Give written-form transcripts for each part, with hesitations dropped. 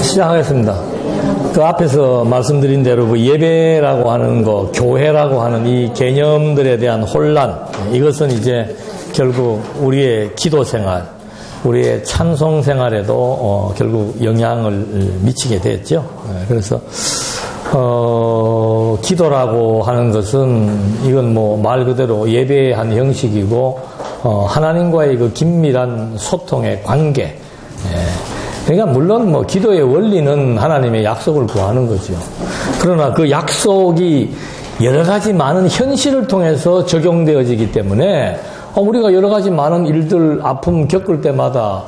시작하겠습니다. 그 앞에서 말씀드린 대로 그 예배라고 하는 거, 교회라고 하는 이 개념들에 대한 혼란, 이것은 이제 결국 우리의 기도 생활, 우리의 찬송 생활에도 결국 영향을 미치게 됐죠. 그래서 기도라고 하는 것은 이건 뭐 말 그대로 예배의 한 형식이고 하나님과의 그 긴밀한 소통의 관계. 그러니까 물론 뭐 기도의 원리는 하나님의 약속을 구하는 거죠. 그러나 그 약속이 여러 가지 많은 현실을 통해서 적용되어지기 때문에 우리가 여러 가지 많은 일들, 아픔 겪을 때마다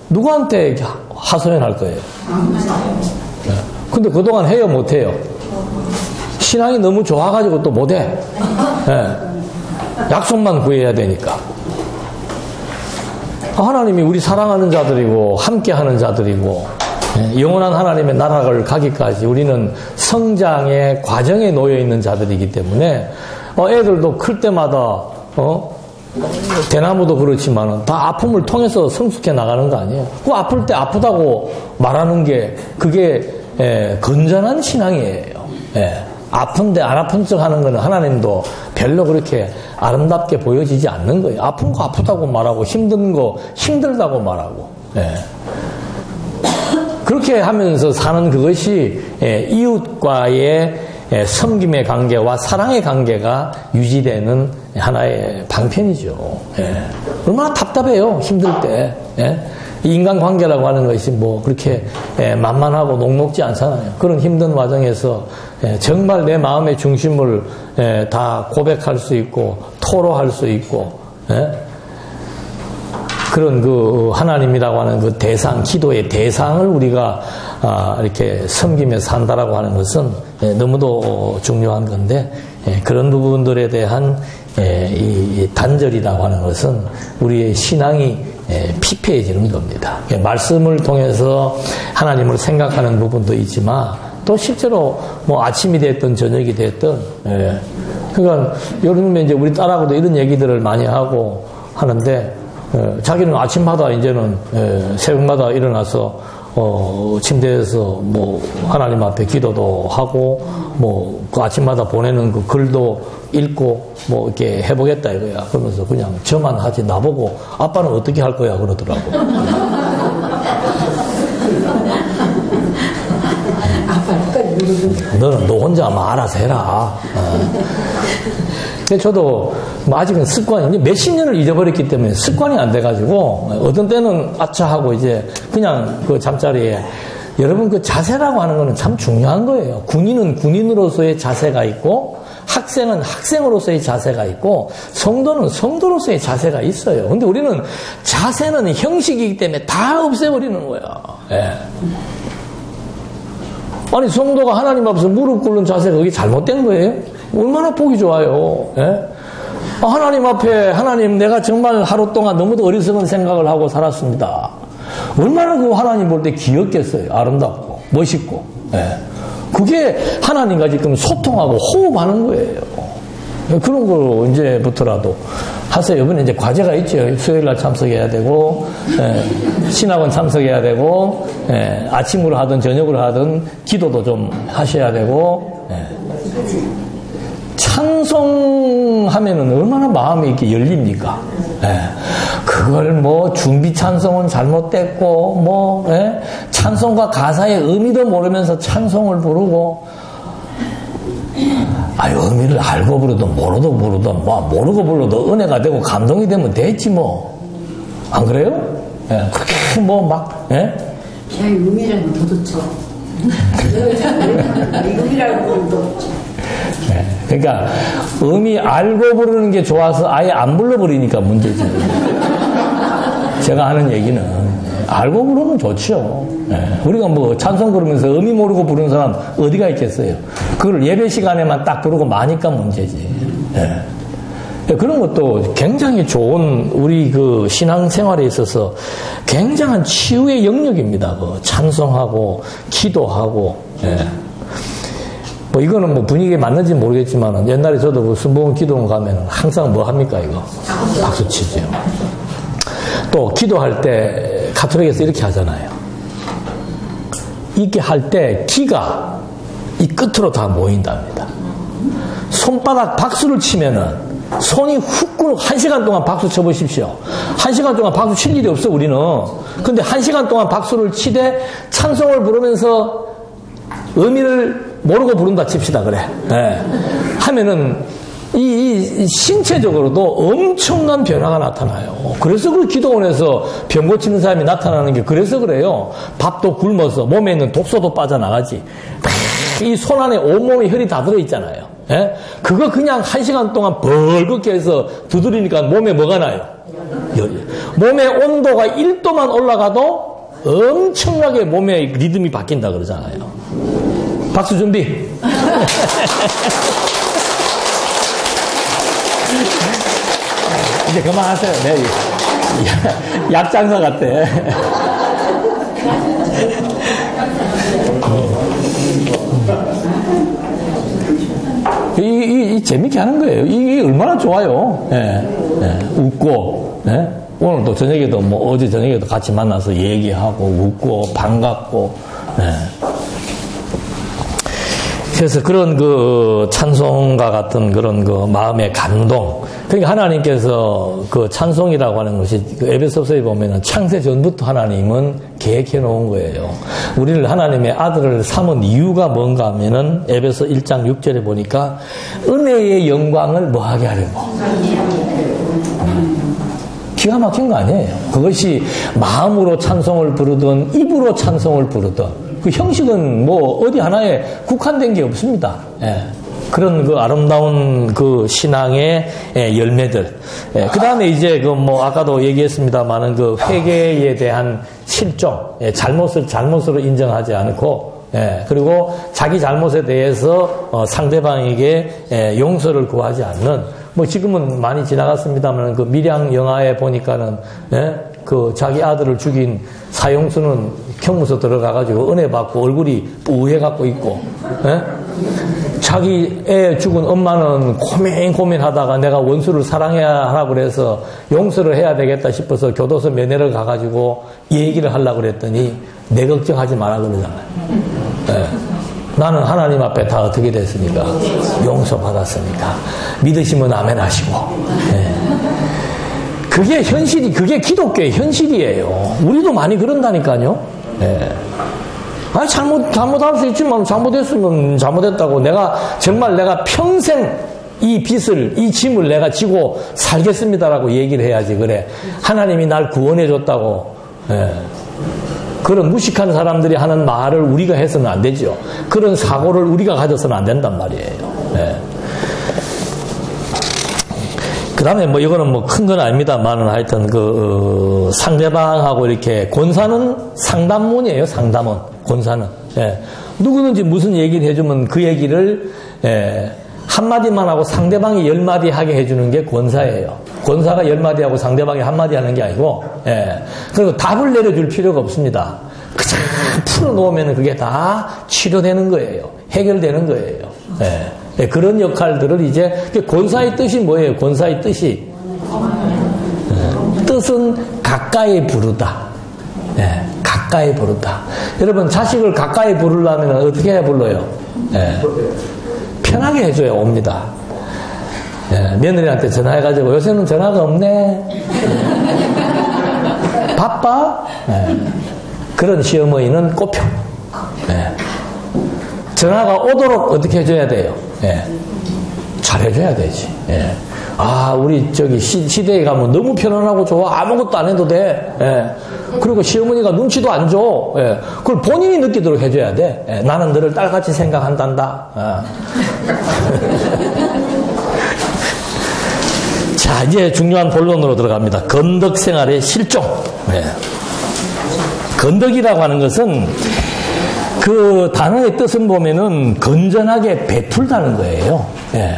누구한테 하소연할 거예요? 근데 그동안 해요, 못해요? 신앙이 너무 좋아가지고 또 못해. 약속만 구해야 되니까. 하나님이 우리 사랑하는 자들이고 함께하는 자들이고 영원한 하나님의 나라를 가기까지 우리는 성장의 과정에 놓여있는 자들이기 때문에 애들도 클 때마다 대나무도 그렇지만 다 아픔을 통해서 성숙해 나가는 거 아니에요. 그 아플 때 아프다고 말하는 게 그게 건전한 신앙이에요. 아픈데 안 아픈 척 하는 거는 하나님도 별로 그렇게 아름답게 보여지지 않는 거예요. 아픈 거 아프다고 말하고 힘든 거 힘들다고 말하고 그렇게 하면서 사는 그것이 이웃과의 섬김의 관계와 사랑의 관계가 유지되는 하나의 방편이죠. 얼마나 답답해요, 힘들 때. 인간관계라고 하는 것이 뭐 그렇게 만만하고 녹록지 않잖아요. 그런 힘든 과정에서 정말 내 마음의 중심을 다 고백할 수 있고 토로할 수 있고 그런 그 하나님이라고 하는 그 대상, 기도의 대상을 우리가 이렇게 섬기며 산다라고 하는 것은 너무도 중요한 건데 그런 부분들에 대한 이 단절이라고 하는 것은 우리의 신앙이 피폐해지는 겁니다. 말씀을 통해서 하나님을 생각하는 부분도 있지만 또 실제로 뭐 아침이 됐든 저녁이 됐든 그러니까 요즘에 이제 우리 딸하고도 이런 얘기들을 많이 하고 하는데 자기는 아침마다 이제는 새벽마다 일어나서 침대에서 뭐 하나님 앞에 기도도 하고 뭐 그 아침마다 보내는 그 글도 읽고 뭐 이렇게 해보겠다 이거야. 그러면서 그냥 저만 하지 나보고 아빠는 어떻게 할 거야 그러더라고. 너는 너 혼자 뭐 알아서 해라. 근데 저도 뭐 아직은 습관이 몇십 년을 잊어버렸기 때문에 습관이 안 돼가지고 어떤 때는 아차 하고 이제 그냥 그 잠자리에 여러분 그 자세라고 하는 거는 참 중요한 거예요. 군인은 군인으로서의 자세가 있고 학생은 학생으로서의 자세가 있고 성도는 성도로서의 자세가 있어요. 근데 우리는 자세는 형식이기 때문에 다 없애버리는 거야. 아니 성도가 하나님 앞에서 무릎 꿇는 자세가 그게 잘못된 거예요? 얼마나 보기 좋아요. 하나님 앞에 하나님 내가 정말 하루 동안 너무도 어리석은 생각을 하고 살았습니다. 얼마나 그 하나님 볼 때 귀엽겠어요. 아름답고 멋있고. 그게 하나님과 지금 소통하고 호흡하는 거예요. 그런 걸 언제부터라도 하세요. 이번에 이제 과제가 있죠. 수요일날 참석해야 되고 신학원 참석해야 되고 아침으로 하든 저녁으로 하든 기도도 좀 하셔야 되고 찬송하면은 얼마나 마음이 이렇게 열립니까? 그걸 뭐 준비 찬송은 잘못됐고 뭐 찬송과 가사의 의미도 모르면서 찬송을 부르고 의미를 알고 부르든 모르든 뭐 모르고 불러도 은혜가 되고 감동이 되면 됐지 뭐. 안 그래요? 그렇게 뭐 막 그냥 의미라는 더 좋죠. 의미라는 더 좋죠. 그러니까 의미 알고 부르는 게 좋아서 아예 안 불러버리니까 문제지. 제가 하는 얘기는 알고 부르면 좋죠. 우리가 뭐 찬송 부르면서 의미 모르고 부르는 사람 어디가 있겠어요. 그걸 예배 시간에만 딱 부르고 마니까 문제지. 그런 것도 굉장히 좋은 우리 그 신앙생활에 있어서 굉장한 치유의 영역입니다. 그 찬송하고 기도하고. 뭐 이거는 뭐 분위기에 맞는지 모르겠지만 옛날에 저도 그 순복음 기도원 가면 항상 뭐 합니까 이거? 박수 치죠. 또 기도할 때 가톨릭에서 이렇게 하잖아요. 있게 할 때 기가 이 끝으로 다 모인답니다. 손바닥 박수를 치면은 손이 훅 1시간 동안 박수 쳐보십시오. 1시간 동안 박수 칠 일이 없어, 우리는. 근데 1시간 동안 박수를 치되 찬송을 부르면서 의미를 모르고 부른다 칩시다, 그래. 네. 하면은 이 신체적으로도 엄청난 변화가 나타나요. 그래서 그 기도원에서 병 고치는 사람이 나타나는 게 그래서 그래요. 밥도 굶어서 몸에 있는 독소도 빠져나가지. 이 손 안에 온몸에 혈이 다 들어있잖아요. 예? 그거 그냥 1시간 동안 벌겋게 해서 두드리니까 몸에 뭐가 나요? 몸의 온도가 1도만 올라가도 엄청나게 몸의 리듬이 바뀐다 그러잖아요. 박수 준비. 이제 그만하세요. 네. 약장사 같아. 이 재밌게 하는 거예요. 이게 얼마나 좋아요. 예, 예, 웃고, 예? 오늘도 저녁에도 어제 저녁에도 같이 만나서 얘기하고 웃고 반갑고, 예. 그래서 그런 그 찬송과 같은 그런 그 마음의 감동. 그러니까 하나님께서 그 찬송이라고 하는 것이 그 에베소서에 보면은 창세 전부터 하나님은 계획해 놓은 거예요. 우리를 하나님의 아들을 삼은 이유가 뭔가 하면은 에베소 1장 6절에 보니까 은혜의 영광을 뭐하게 하려고. 기가 막힌 거 아니에요. 그것이 마음으로 찬송을 부르든 입으로 찬송을 부르든 그 형식은 뭐 어디 하나에 국한된 게 없습니다. 예. 그런 그 아름다운 그 신앙의 열매들. 예. 그 다음에 이제 그 뭐 아까도 얘기했습니다만은 그 회개에 대한 실종, 잘못으로 인정하지 않고, 예. 그리고 자기 잘못에 대해서 상대방에게 용서를 구하지 않는. 뭐 지금은 많이 지나갔습니다만 그 밀양 영화에 보니까는 그 자기 아들을 죽인 사형수는 형무소 들어가가지고 은혜 받고 얼굴이 뿌해갖고 있고, 자기 애 죽은 엄마는 고민하다가 내가 원수를 사랑해야 하라고 그래서 용서를 해야 되겠다 싶어서 교도소 면회를 가가지고 얘기를 하려고 그랬더니 내 걱정하지 마라 그러잖아요. 나는 하나님 앞에 다 어떻게 됐습니까? 용서받았으니까. 믿으시면 아멘 하시고. 그게 현실이, 그게 기독교의 현실이에요. 우리도 많이 그런다니까요. 아니, 잘못할 수 있지만 잘못했으면 잘못했다고 정말 내가 평생 이 빚을, 이 짐을 내가 지고 살겠습니다라고 얘기를 해야지. 그래. 하나님이 날 구원해줬다고. 그런 무식한 사람들이 하는 말을 우리가 해서는 안 되죠. 그런 사고를 우리가 가져서는 안 된단 말이에요. 그 다음에 뭐 이거는 뭐 큰 건 아닙니다만은 하여튼 그 상대방하고 이렇게 권사는 상담문이에요. 상담원. 권사는. 누구든지 무슨 얘기를 해주면 그 얘기를 한마디만 하고 상대방이 10마디 하게 해주는 게 권사예요. 권사가 10마디 하고 상대방이 한마디 하는 게 아니고, 그리고 답을 내려줄 필요가 없습니다. 그냥 풀어놓으면 그게 다 치료되는 거예요. 해결되는 거예요. 그런 역할들을 이제, 권사의 뜻이 뭐예요? 권사의 뜻이? 뜻은 가까이 부르다. 가까이 부르다. 여러분, 자식을 가까이 부르려면 어떻게 해야 불러요? 편하게 해줘야 옵니다. 며느리한테 전화해가지고 요새는 전화가 없네. 바빠? 그런 시어머니는 꼽혀. 전화가 오도록 어떻게 해줘야 돼요? 잘해줘야 되지. 아, 우리 시대에 가면 너무 편안하고 좋아. 아무것도 안 해도 돼. 그리고 시어머니가 눈치도 안 줘. 그걸 본인이 느끼도록 해줘야 돼. 나는 너를 딸같이 생각한단다. 자, 이제 중요한 본론으로 들어갑니다. 건덕 생활의 실종. 건덕이라고 하는 것은 그 단어의 뜻을 보면은 건전하게 베풀다는 거예요.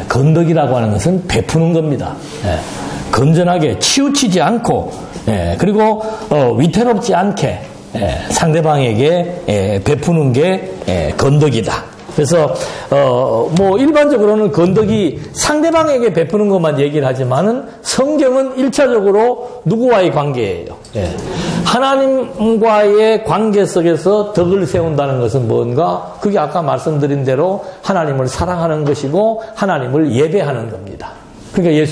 건덕이라고 하는 것은 베푸는 겁니다. 건전하게 치우치지 않고, 그리고 위태롭지 않게 상대방에게 베푸는 게 건덕이다. 그래서 뭐 일반적으로는 건더기 상대방에게 베푸는 것만 얘기를 하지만은 성경은 1차적으로 누구와의 관계예요. 예. 하나님과의 관계 속에서 덕을 세운다는 것은 뭔가? 그게 아까 말씀드린 대로 하나님을 사랑하는 것이고 하나님을 예배하는 겁니다. 그러니까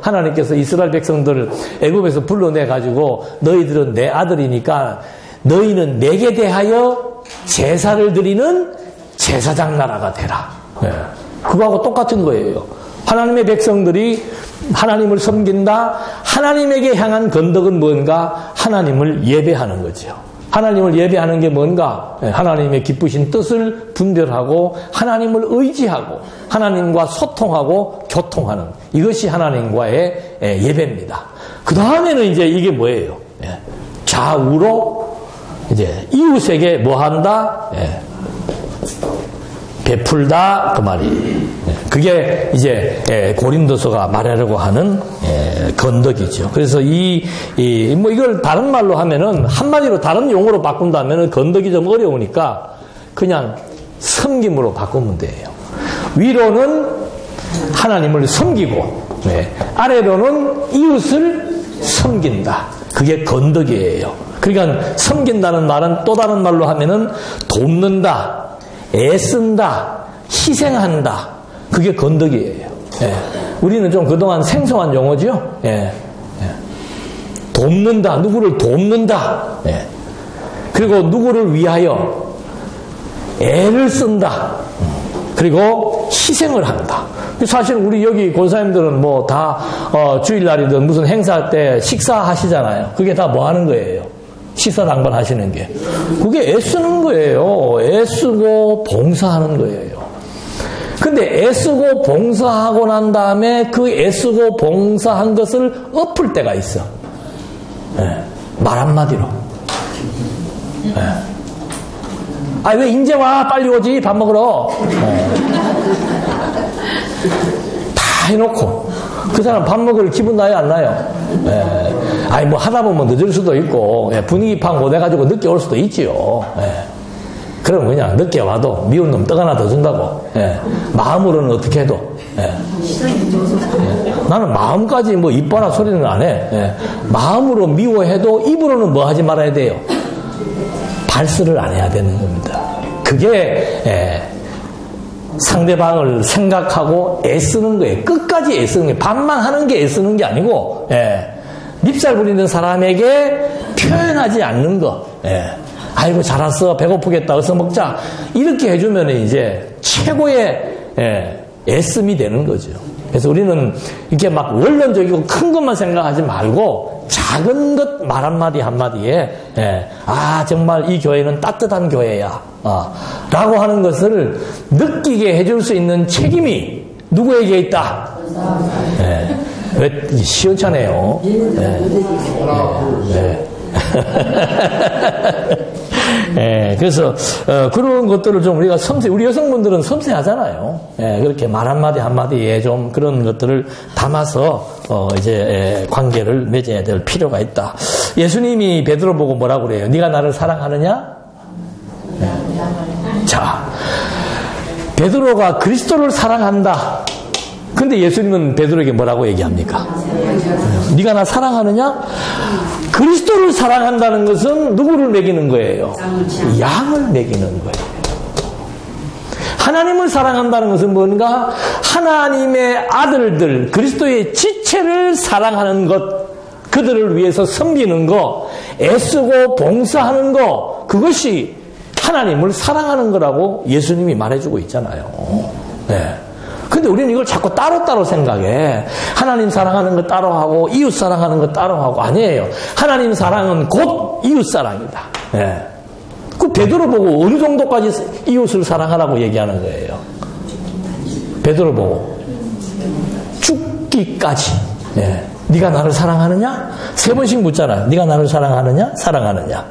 하나님께서 이스라엘 백성들을 애굽에서 불러내 가지고 너희들은 내 아들이니까 너희는 내게 대하여 제사를 드리는 제사장 나라가 되라. 네. 그거하고 똑같은 거예요. 하나님의 백성들이 하나님을 섬긴다. 하나님에게 향한 건덕은 뭔가? 하나님을 예배하는 거죠. 하나님을 예배하는 게 뭔가? 하나님의 기쁘신 뜻을 분별하고 하나님을 의지하고 하나님과 소통하고 교통하는 이것이 하나님과의 예배입니다. 그 다음에는 이제 이게 뭐예요? 좌우로 이제 이웃에게 뭐 한다? 베풀다 그 말이. 그게 이제 고린도서가 말하려고 하는 건덕이죠. 그래서 뭐 이걸 다른 말로 하면은 한마디로 다른 용어로 바꾼다면은 건덕이 좀 어려우니까 그냥 섬김으로 바꾸면 돼요. 위로는 하나님을 섬기고 아래로는 이웃을 섬긴다. 그게 건덕이에요. 그러니까 섬긴다는 말은 또 다른 말로 하면은 돕는다, 애쓴다, 희생한다. 그게 건덕이에요. 우리는 좀 그동안 생소한 용어죠. 돕는다, 누구를 돕는다. 그리고 누구를 위하여 애를 쓴다. 그리고 희생을 한다. 사실 우리 여기 권사님들은 뭐 다 주일날이든 무슨 행사 때 식사하시잖아요. 그게 다 뭐 하는 거예요? 식사당번 하시는 게. 그게 애쓰는 거예요. 애쓰고 봉사하는 거예요. 근데 애쓰고 봉사하고 난 다음에 그 애쓰고 봉사한 것을 엎을 때가 있어. 말 한마디로. 왜 이제 와? 빨리 오지? 밥 먹으러. 다 해놓고. 그 사람 밥 먹을 기분 나요? 안 나요? 뭐 하다 보면 늦을 수도 있고, 분위기 파악 못해가지고 늦게 올 수도 있지요. 그럼 그냥 늦게 와도 미운 놈 떡 하나 더 준다고. 마음으로는 어떻게 해도. 나는 마음까지 뭐 이뻐라 소리는 안 해. 마음으로 미워해도 입으로는 뭐 하지 말아야 돼요? 발설을 안 해야 되는 겁니다. 그게 상대방을 생각하고 애쓰는 거예요. 끝까지 애쓰는 거예요. 반만 하는 게 애쓰는 게 아니고 밉살 부리는 사람에게 표현하지 않는 거. 아이고 잘 왔어, 배고프겠다, 어서 먹자, 이렇게 해주면 이제 최고의 애씀이 되는 거죠. 그래서 우리는 이렇게 막 원론적이고 큰 것만 생각하지 말고 작은 것 말 한마디 한마디에 정말 이 교회는 따뜻한 교회야 라고 하는 것을 느끼게 해줄 수 있는 책임이 누구에게 있다? 왜 시원찮아요? 그래서 그런 것들을 좀 우리가 우리 여성분들은 섬세하잖아요. 그렇게 말 한마디 한마디에 좀 그런 것들을 담아서 이제 관계를 맺어야 될 필요가 있다. 예수님이 베드로 보고 뭐라고 그래요? 네가 나를 사랑하느냐? 자, 베드로가 그리스도를 사랑한다. 근데 예수님은 베드로에게 뭐라고 얘기합니까? 네가 나 사랑하느냐? 그리스도를 사랑한다는 것은 누구를 먹이는 거예요? 양을 먹이는 거예요. 하나님을 사랑한다는 것은 뭔가? 하나님의 아들들, 그리스도의 지체를 사랑하는 것, 그들을 위해서 섬기는 것, 애쓰고 봉사하는 것, 그것이 하나님을 사랑하는 거라고 예수님이 말해주고 있잖아요. 근데 우리는 이걸 자꾸 따로따로 생각해. 하나님 사랑하는 거 따로 하고 이웃 사랑하는 거 따로 하고. 아니에요. 하나님 사랑은 곧 이웃 사랑이다. 그 베드로 보고 어느 정도까지 이웃을 사랑하라고 얘기하는 거예요? 베드로 보고 죽기까지. 네가 나를 사랑하느냐? 3번씩 묻잖아요. 네가 나를 사랑하느냐? 사랑하느냐?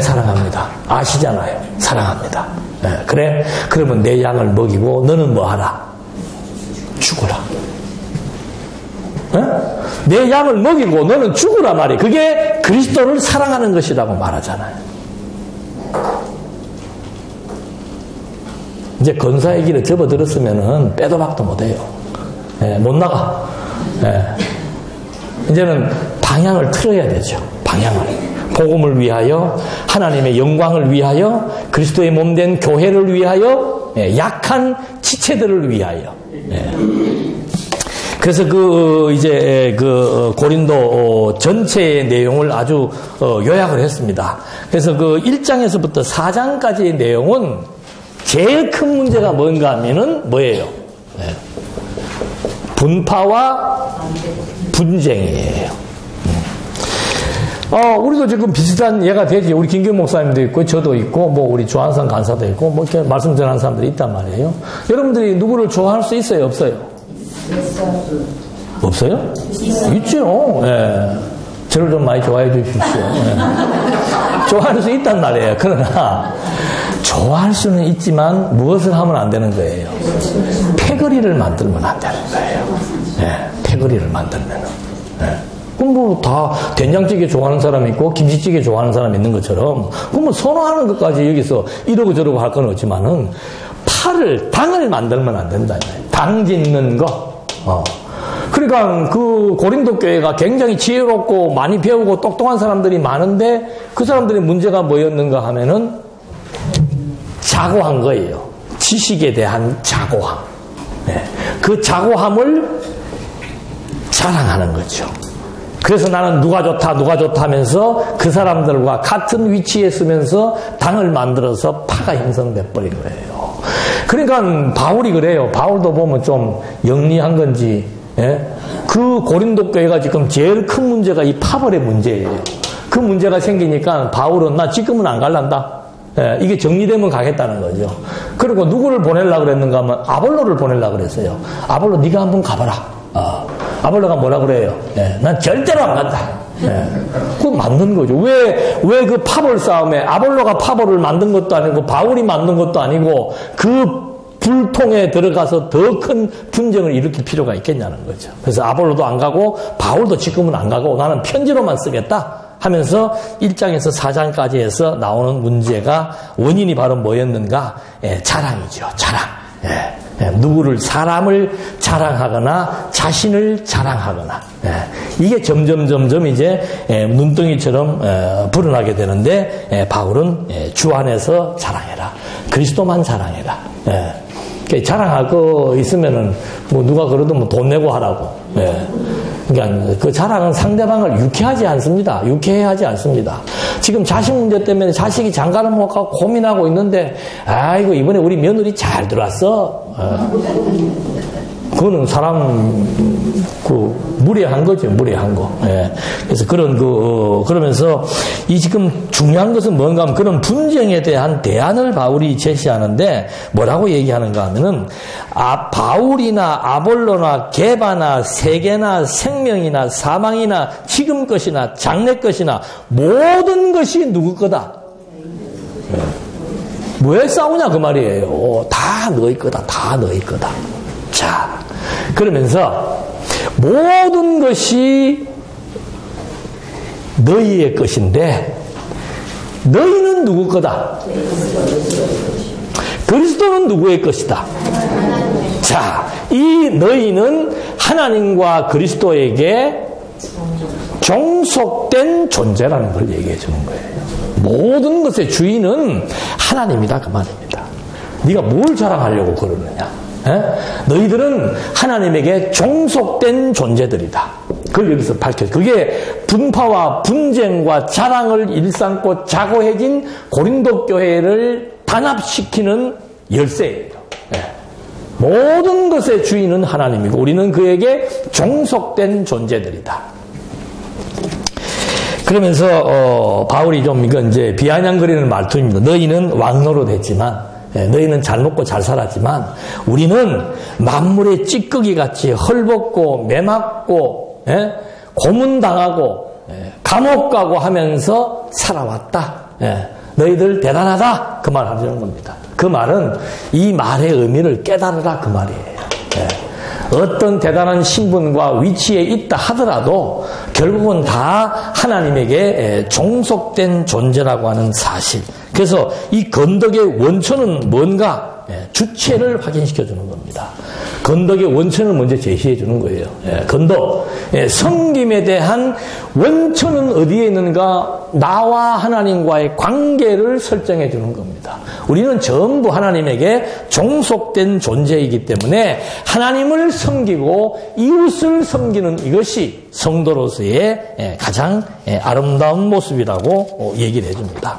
사랑합니다. 아시잖아요. 사랑합니다. 그래? 그러면 내 양을 먹이고 너는 뭐 하라? 죽어라. 내 양을 먹이고 너는 죽으라 말이에요. 그게 그리스도를 사랑하는 것이라고 말하잖아요. 이제 권사의 길에 접어들었으면은 빼도 박도 못해요. 예, 못 나가. 예. 이제는 방향을 틀어야 되죠. 방향을. 복음을 위하여, 하나님의 영광을 위하여, 그리스도의 몸된 교회를 위하여, 예, 약한 지체들을 위하여. 예. 그래서 이제 고린도 전체의 내용을 아주 요약을 했습니다. 그래서 1장에서부터 4장까지의 내용은 제일 큰 문제가 뭔가 하면은 뭐예요? 네. 분파와 분쟁이에요. 우리도 지금 비슷한 예가 되지. 우리 김규 목사님도 있고, 저도 있고, 뭐, 우리 조한선 간사도 있고, 뭐, 이렇게 말씀 전하는 사람들이 있단 말이에요. 여러분들이 누구를 좋아할 수 있어요? 없어요? 없어요? 있죠. 예. 저를 좀 많이 좋아해 주십시오. 예. 좋아할 수 있단 말이에요. 그러나 좋아할 수는 있지만 무엇을 하면 안 되는 거예요? 패거리를 만들면 안 되는 거예요. 예. 패거리를 만들면. 예. 그럼 뭐 다 된장찌개 좋아하는 사람이 있고 김치찌개 좋아하는 사람이 있는 것처럼 그럼 뭐 선호하는 것까지 여기서 이러고 저러고 할 건 없지만은 당을 만들면 안 된다. 당 짓는 거. 그러니까 고린도 교회가 굉장히 지혜롭고 많이 배우고 똑똑한 사람들이 많은데 그 사람들의 문제가 뭐였는가 하면은 자고한 거예요. 지식에 대한 자고함. 네. 그 자고함을 자랑하는 거죠. 그래서 나는 누가 좋다 하면서 그 사람들과 같은 위치에 쓰면서 당을 만들어서 파가 형성돼 버린 거예요. 그러니까 바울이 그래요. 바울도 보면 좀 영리한 건지, 예? 그 고린도 교회가 지금 제일 큰 문제가 이 파벌의 문제예요. 그 문제가 생기니까 바울은 나 지금은 안 갈란다. 예, 이게 정리되면 가겠다는 거죠. 그리고 누구를 보내려고 그랬는가 하면 아볼로를 보내려고 그랬어요. 아볼로 네가 한번 가봐라. 아볼로가 뭐라 그래요? 예, 난 절대로 안 간다. 예, 그거 맞는 거죠. 왜 그 파벌 싸움에 아볼로가 파벌을 만든 것도 아니고 바울이 만든 것도 아니고 그 불통에 들어가서 더 큰 분쟁을 일으킬 필요가 있겠냐는 거죠. 그래서 아볼로도 안 가고 바울도 지금은 안 가고 나는 편지로만 쓰겠다 하면서 1장에서 4장까지 해서 나오는 문제가 원인이 바로 뭐였는가? 예, 자랑이죠. 자랑. 누구를 사람을 자랑하거나 자신을 자랑하거나 이게 점점 이제 눈덩이처럼 불어나게 되는데 바울은 주 안에서 자랑해라. 그리스도만 자랑해라. 자랑할 거 있으면은 뭐 누가 그래도 뭐 돈 내고 하라고. 그러니까 그 자랑은 상대방을 유쾌하지 않습니다. 유쾌하지 않습니다. 지금 자식 문제 때문에 자식이 장가를 못 가고 고민하고 있는데 아이고 이번에 우리 며느리 잘 들어왔어. 그거는 사람 무례한 거죠. 무례한 거. 예. 그래서 그러면서 이 지금 중요한 것은 뭔가 하면 그런 분쟁에 대한 대안을 바울이 제시하는데 뭐라고 얘기하는가 하면은 바울이나 아볼로나 게바나 세계나 생명이나 사망이나 지금 것이나 장래 것이나 모든 것이 누구 거다. 예. 왜 싸우냐 그 말이에요. 다 너희 거다. 다 너희 거다. 자, 그러면서 모든 것이 너희의 것인데 너희는 누구 거다? 그리스도는 누구의 것이다? 자, 이 너희는 하나님과 그리스도에게 종속된 존재라는 걸 얘기해 주는 거예요. 모든 것의 주인은 하나님이다 그 말입니다. 네가 뭘 자랑하려고 그러느냐? 너희들은 하나님에게 종속된 존재들이다. 그걸 여기서 밝혀요. 그게 분파와 분쟁과 자랑을 일삼고 자고해진 고린도 교회를 단합시키는 열쇠예요. 모든 것의 주인은 하나님이고 우리는 그에게 종속된 존재들이다. 그러면서 바울이 좀 이건 이제 비아냥거리는 말투입니다. 너희는 왕노릇 했지만 너희는 잘 먹고 잘 살았지만 우리는 만물의 찌꺼기 같이 헐벗고 매맞고 고문당하고 감옥 가고 하면서 살아왔다. 너희들 대단하다. 그 말 하려는 겁니다. 그 말은 이 말의 의미를 깨달으라 그 말이에요. 어떤 대단한 신분과 위치에 있다 하더라도 결국은 다 하나님에게 종속된 존재라고 하는 사실. 그래서 이 건덕의 원천은 뭔가? 주체를 확인시켜 주는 겁니다. 건덕의 원천을 먼저 제시해 주는 거예요. 건덕, 섬김에 대한 원천은 어디에 있는가? 나와 하나님과의 관계를 설정해 주는 겁니다. 우리는 전부 하나님에게 종속된 존재이기 때문에 하나님을 섬기고 이웃을 섬기는 이것이 성도로서의 가장 아름다운 모습이라고 얘기를 해줍니다.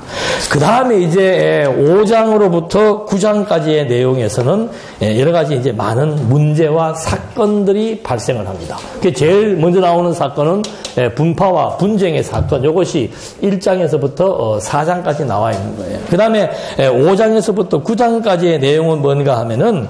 그 다음에 이제 5장으로부터 9장까지의 내용에서는 여러 가지 이제 많은 문제와 사건들이 발생을 합니다. 제일 먼저 나오는 사건은 분파와 분쟁의 사건. 이것이 1장에서부터 4장까지 나와 있는 거예요. 그 다음에 5장에서부터 9장까지의 내용은 뭔가 하면은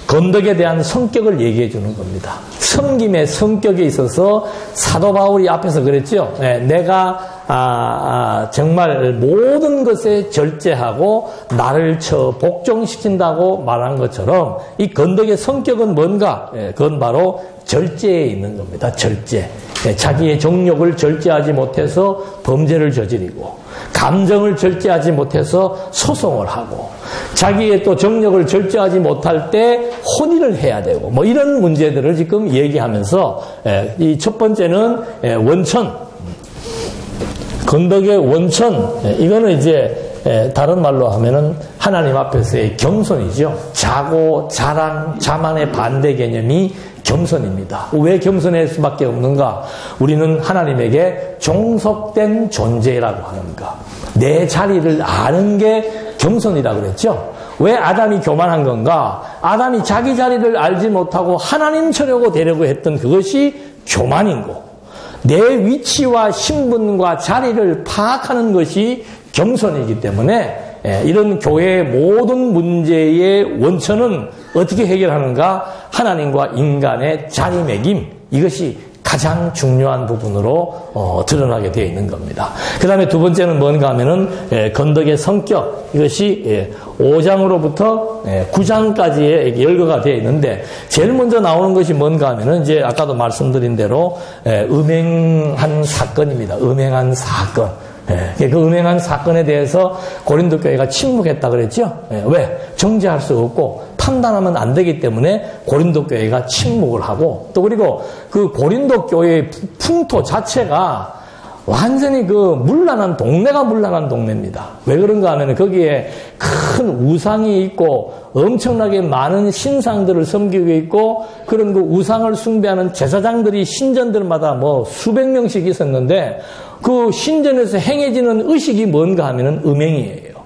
건덕에 대한 성격을 얘기해 주는 겁니다. 섬김의 성격에 있어서 사도 바울이 앞에서 그랬죠. 내가 정말 모든 것에 절제하고 나를 복종시킨다고 말한 것처럼 이 건덕의 성격은 뭔가? 그건 바로 절제에 있는 겁니다. 절제. 자기의 정욕을 절제하지 못해서 범죄를 저지르고 감정을 절제하지 못해서 소송을 하고 자기의 또 정력을 절제하지 못할 때 혼인을 해야 되고 뭐 이런 문제들을 지금 얘기하면서 이 첫 번째는 원천, 건덕의 원천, 이거는 이제 다른 말로 하면은 하나님 앞에서의 겸손이죠. 자고 자랑, 자만의 반대 개념이 겸손입니다. 왜 겸손할 수밖에 없는가? 우리는 하나님에게 종속된 존재라고 하는가? 내 자리를 아는 게 겸손이라고 그랬죠. 왜 아담이 교만한 건가? 아담이 자기 자리를 알지 못하고 하나님 쳐려고 되려고 했던 그것이 교만인 거. 내 위치와 신분과 자리를 파악하는 것이 겸손이기 때문에 이런 교회의 모든 문제의 원천은 어떻게 해결하는가? 하나님과 인간의 자리매김, 이것이 가장 중요한 부분으로 드러나게 되어 있는 겁니다. 그 다음에 두 번째는 뭔가 하면은 건덕의 성격, 이것이 5장으로부터 9장까지의 열거가 되어 있는데 제일 먼저 나오는 것이 뭔가 하면은 이제 아까도 말씀드린 대로 음행한 사건입니다. 음행한 사건. 그 음행한 사건에 대해서 고린도 교회가 침묵했다 그랬죠. 왜? 정죄할 수 없고 판단하면 안 되기 때문에 고린도 교회가 침묵을 하고, 또 그리고 그 고린도 교회의 풍토 자체가 완전히 그 문란한 동네가 문란한 동네입니다. 왜 그런가 하면 거기에 큰 우상이 있고 엄청나게 많은 신상들을 섬기고 있고, 그런 그 우상을 숭배하는 제사장들이 신전들마다 뭐 수백 명씩 있었는데 그 신전에서 행해지는 의식이 뭔가 하면은 음행이에요.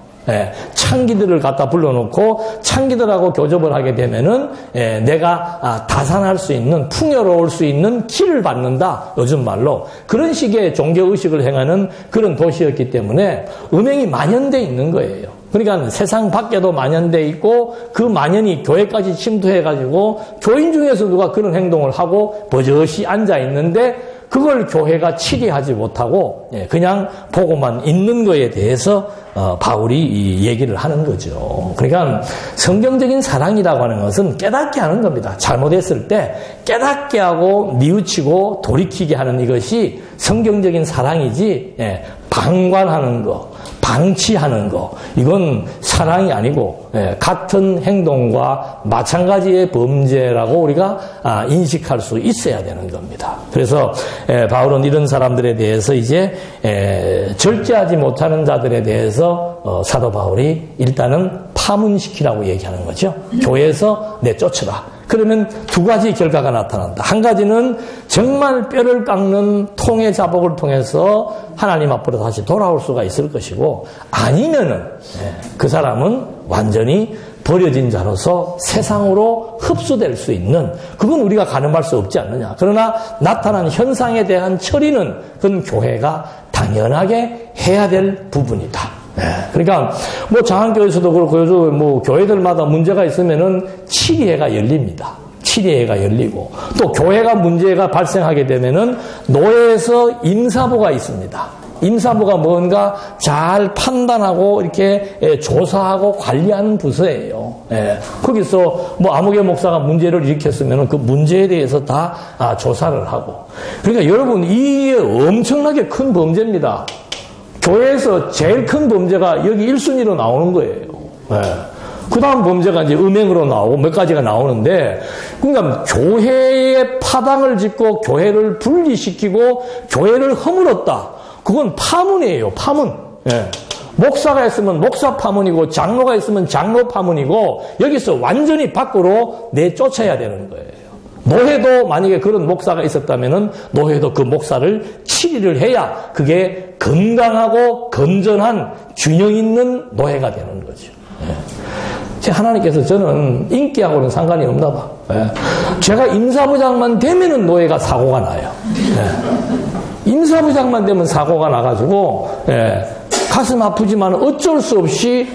창기들을 갖다 불러놓고 창기들하고 교접을 하게 되면은 내가 다산할 수 있는, 풍요로울 수 있는 길을 받는다, 요즘 말로 그런 식의 종교의식을 행하는 그런 도시였기 때문에 음행이 만연돼 있는 거예요. 그러니까 세상 밖에도 만연돼 있고 그 만연이 교회까지 침투해가지고 교인 중에서 누가 그런 행동을 하고 버젓이 앉아 있는데 그걸 교회가 치리하지 못하고 그냥 보고만 있는 거에 대해서 바울이 얘기를 하는 거죠. 그러니까 성경적인 사랑이라고 하는 것은 깨닫게 하는 겁니다. 잘못했을 때 깨닫게 하고 뉘우치고 돌이키게 하는 이것이 성경적인 사랑이지, 방관하는 거, 방치하는 거, 이건 사랑이 아니고 같은 행동과 마찬가지의 범죄라고 우리가 인식할 수 있어야 되는 겁니다. 그래서 바울은 이런 사람들에 대해서 이제 절제하지 못하는 자들에 대해서 사도 바울이 일단은 파문시키라고 얘기하는 거죠. 교회에서 내쫓으라. 그러면 두 가지 결과가 나타난다. 한 가지는 정말 뼈를 깎는 통의 자복을 통해서 하나님 앞으로 다시 돌아올 수가 있을 것이고, 아니면은 그 사람은 완전히 버려진 자로서 세상으로 흡수될 수 있는, 그건 우리가 가늠할 수 없지 않느냐. 그러나 나타난 현상에 대한 처리는 그건 교회가 당연하게 해야 될 부분이다. 그러니까 뭐 장안교에서도 그렇고 요즘 뭐 교회들마다 문제가 있으면은 치리회가 열립니다. 치리회가 열리고, 또 교회가 문제가 발생하게 되면은 노예에서 임사부가 있습니다. 임사부가 뭔가 잘 판단하고 이렇게 조사하고 관리하는 부서예요. 거기서 뭐 아무개 목사가 문제를 일으켰으면 그 문제에 대해서 다 조사를 하고. 그러니까 여러분, 이게 엄청나게 큰 범죄입니다. 교회에서 제일 큰 범죄가 여기 1순위로 나오는 거예요. 그 다음 범죄가 이제 음행으로 나오고 몇 가지가 나오는데, 그러니까 교회에 파당을 짓고 교회를 분리시키고 교회를 허물었다. 그건 파문이에요, 파문. 예. 목사가 있으면 목사 파문이고 장로가 있으면 장로 파문이고 여기서 완전히 밖으로 내쫓아야 되는 거예요. 노회도 만약에 그런 목사가 있었다면은 노회도 그 목사를 치리를 해야 그게 건강하고 건전한 균형 있는 노회가 되는 거죠. 예. 하나님께서 저는 인기하고는 상관이 없나 봐. 예. 제가 임사부장만 되면은 노회가 사고가 나요. 예. 임사부장만 되면 사고가 나가지고 가슴 아프지만 어쩔 수 없이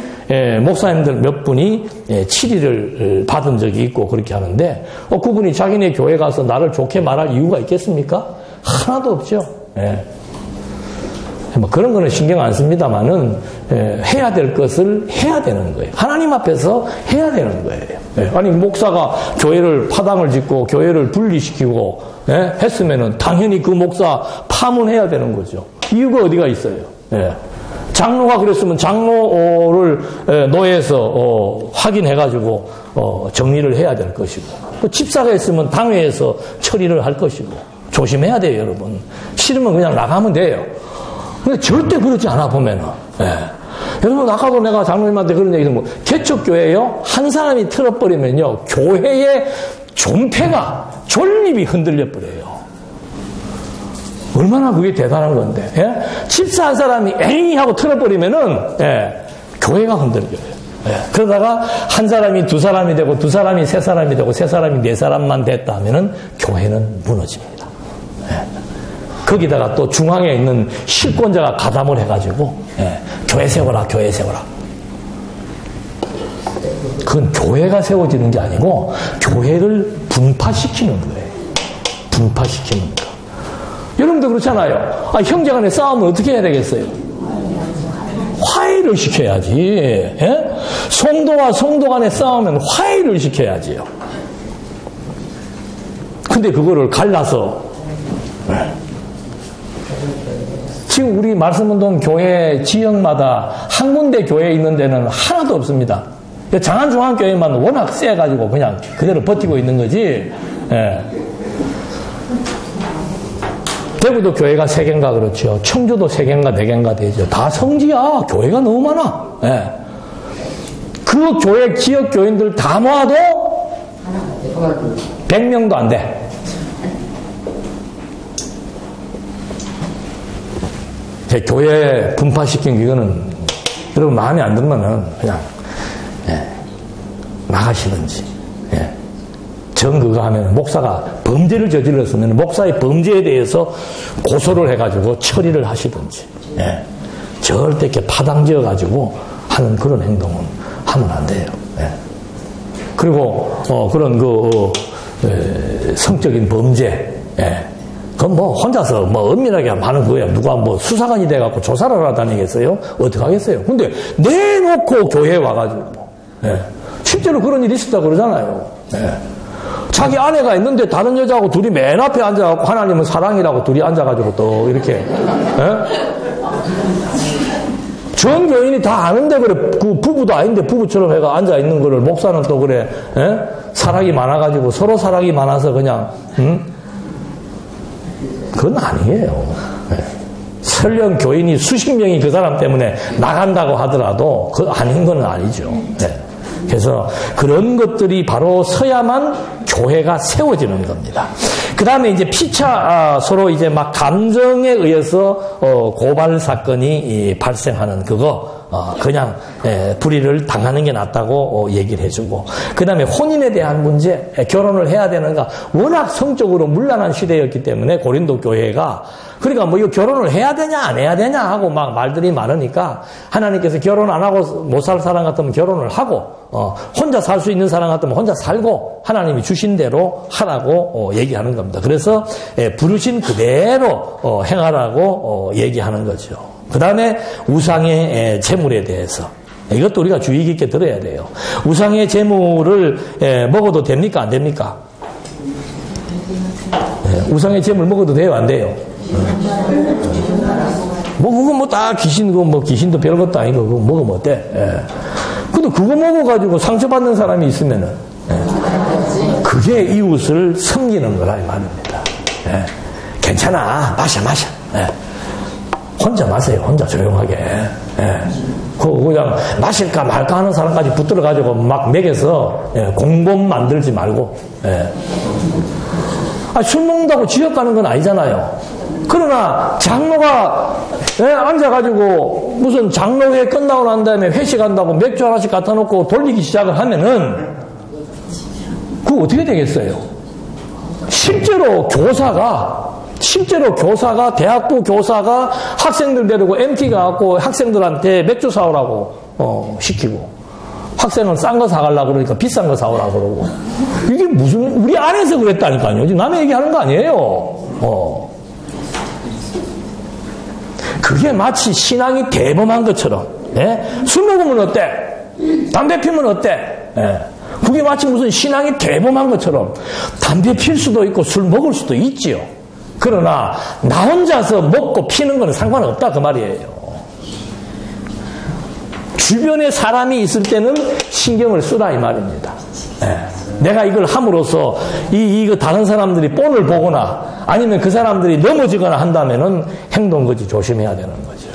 목사님들 몇 분이 치리를 받은 적이 있고 그렇게 하는데 그분이 자기네 교회 가서 나를 좋게 말할 이유가 있겠습니까? 하나도 없죠. 뭐 그런 거는 신경 안 씁니다만은 해야 될 것을 해야 되는 거예요. 하나님 앞에서 해야 되는 거예요. 아니 목사가 교회를 파당을 짓고 교회를 분리시키고 했으면은 당연히 그 목사 파문해야 되는 거죠. 이유가 어디가 있어요? 장로가 그랬으면 장로를 노회에서 확인해가지고 정리를 해야 될 것이고, 집사가 있으면 당회에서 처리를 할 것이고, 조심해야 돼요, 여러분. 싫으면 그냥 나가면 돼요. 근데 절대 그렇지 않아 보면은. 여러분 아까도 내가 장로님한테 그런 얘기 뭐 개척교회요 한 사람이 틀어버리면요 교회의 존폐가 존립이 흔들려 버려요. 얼마나 그게 대단한 건데. 집사 한 사람이 에이 하고 틀어버리면은 교회가 흔들려요. 그러다가 한 사람이 두 사람이 되고 두 사람이 세 사람이 되고 세 사람이 네 사람만 됐다 하면은 교회는 무너집니다. 거기다가 또 중앙에 있는 실권자가 가담을 해가지고 교회 세워라 교회 세워라. 그건 교회가 세워지는 게 아니고 교회를 분파시키는 거예요. 분파시키는 거. 여러분도 그렇잖아요. 형제 간에 싸우면 어떻게 해야 되겠어요? 화해를 시켜야지. 성도와 성도 간에 싸우면 화해를 시켜야지요. 근데 그거를 갈라서 지금 우리 말씀운동 교회 지역마다 한 군데 교회 있는 데는 하나도 없습니다. 장안중앙교회만 워낙 세가지고 그냥 그대로 버티고 있는 거지. 대구도 교회가 3개인가 그렇죠. 청주도 3개인가 4개인가 되죠. 다 성지야. 교회가 너무 많아. 그 교회 지역 교인들 다 모아도 100명도 안 돼. 교회 분파시킨 이거는 여러분 마음에 안 들면은 그냥 나가시든지 정 그거 하면 목사가 범죄를 저질렀으면 목사의 범죄에 대해서 고소를 해가지고 처리를 하시든지 절대 이렇게 파당지어 가지고 하는 그런 행동은 하면 안 돼요. 그리고 그런 성적인 범죄 그건 뭐 혼자서 뭐 은밀하게 하는 거예요. 누가 뭐 수사관이 돼갖고 조사를 하러 다니겠어요? 어떻게 하겠어요? 근데 내놓고 교회에 와가지고 실제로 그런 일이 있었다 그러잖아요. 자기 아내가 있는데 다른 여자하고 둘이 맨 앞에 앉아갖고 하나님은 사랑이라고 둘이 앉아가지고 또 이렇게 전 교인이 다 아는데 그래 그 부부도 아닌데 부부처럼 해가 앉아 있는 거를 목사는 또 그래 사랑이 많아가지고 서로 사랑이 많아서 그냥 그건 아니에요. 설령 교인이 수십 명이 그 사람 때문에 나간다고 하더라도 그 아닌 건 아니죠. 그래서 그런 것들이 바로 서야만 교회가 세워지는 겁니다. 그 다음에 이제 피차 서로 이제 막 감정에 의해서 고발 사건이 발생하는 그거 그냥 불의를 당하는 게 낫다고 얘기를 해주고, 그 다음에 혼인에 대한 문제, 결혼을 해야 되는가, 워낙 성적으로 문란한 시대였기 때문에 고린도 교회가 그러니까 뭐 이거 결혼을 해야 되냐 안 해야 되냐 하고 막 말들이 많으니까 하나님께서 결혼 안 하고 못 살 사람 같으면 결혼을 하고 혼자 살 수 있는 사람 같으면 혼자 살고 하나님이 주신 대로 하라고 얘기하는 겁니다. 그래서 부르신 그대로 행하라고 얘기하는 거죠. 그 다음에 우상의 재물에 대해서 이것도 우리가 주의 깊게 들어야 돼요. 우상의 재물을 먹어도 됩니까 안 됩니까? 우상의 재물 먹어도 돼요 안 돼요? 뭐 그거 뭐 다 귀신, 그거 뭐 귀신도 별것도 아니고 그거 먹으면 어때? 그 근데 그거 먹어가지고 상처받는 사람이 있으면은, 그게 이웃을 섬기는 거라, 이 말입니다. 괜찮아. 마셔. 혼자 마세요. 혼자 조용하게. 그냥 마실까 말까 하는 사람까지 붙들어가지고 막 먹여서 공범 만들지 말고. 술 먹는다고 지역 가는 건 아니잖아요. 그러나 장로가 앉아가지고 무슨 장로회 끝나고 난 다음에 회식한다고 맥주 하나씩 갖다 놓고 돌리기 시작을 하면은 그거 어떻게 되겠어요? 실제로 교사가 대학부 교사가 학생들 데리고 MT 가갖고 학생들한테 맥주 사오라고 시키고, 학생은 싼 거 사가려고 그러니까 비싼 거 사오라고 그러고. 이게 무슨, 우리 안에서 그랬다니까요. 지금 남의 얘기하는 거 아니에요. 그게 마치 신앙이 대범한 것처럼. 술 먹으면 어때? 담배 피면 어때? 그게 마치 무슨 신앙이 대범한 것처럼. 담배 필 수도 있고 술 먹을 수도 있지요. 그러나 나 혼자서 먹고 피는 건 상관없다 그 말이에요. 주변에 사람이 있을 때는 신경을 쓰라 이 말입니다. 내가 이걸 함으로써 이거 다른 사람들이 폰을 보거나 아니면 그 사람들이 넘어지거나 한다면은 행동거지 조심해야 되는 거죠.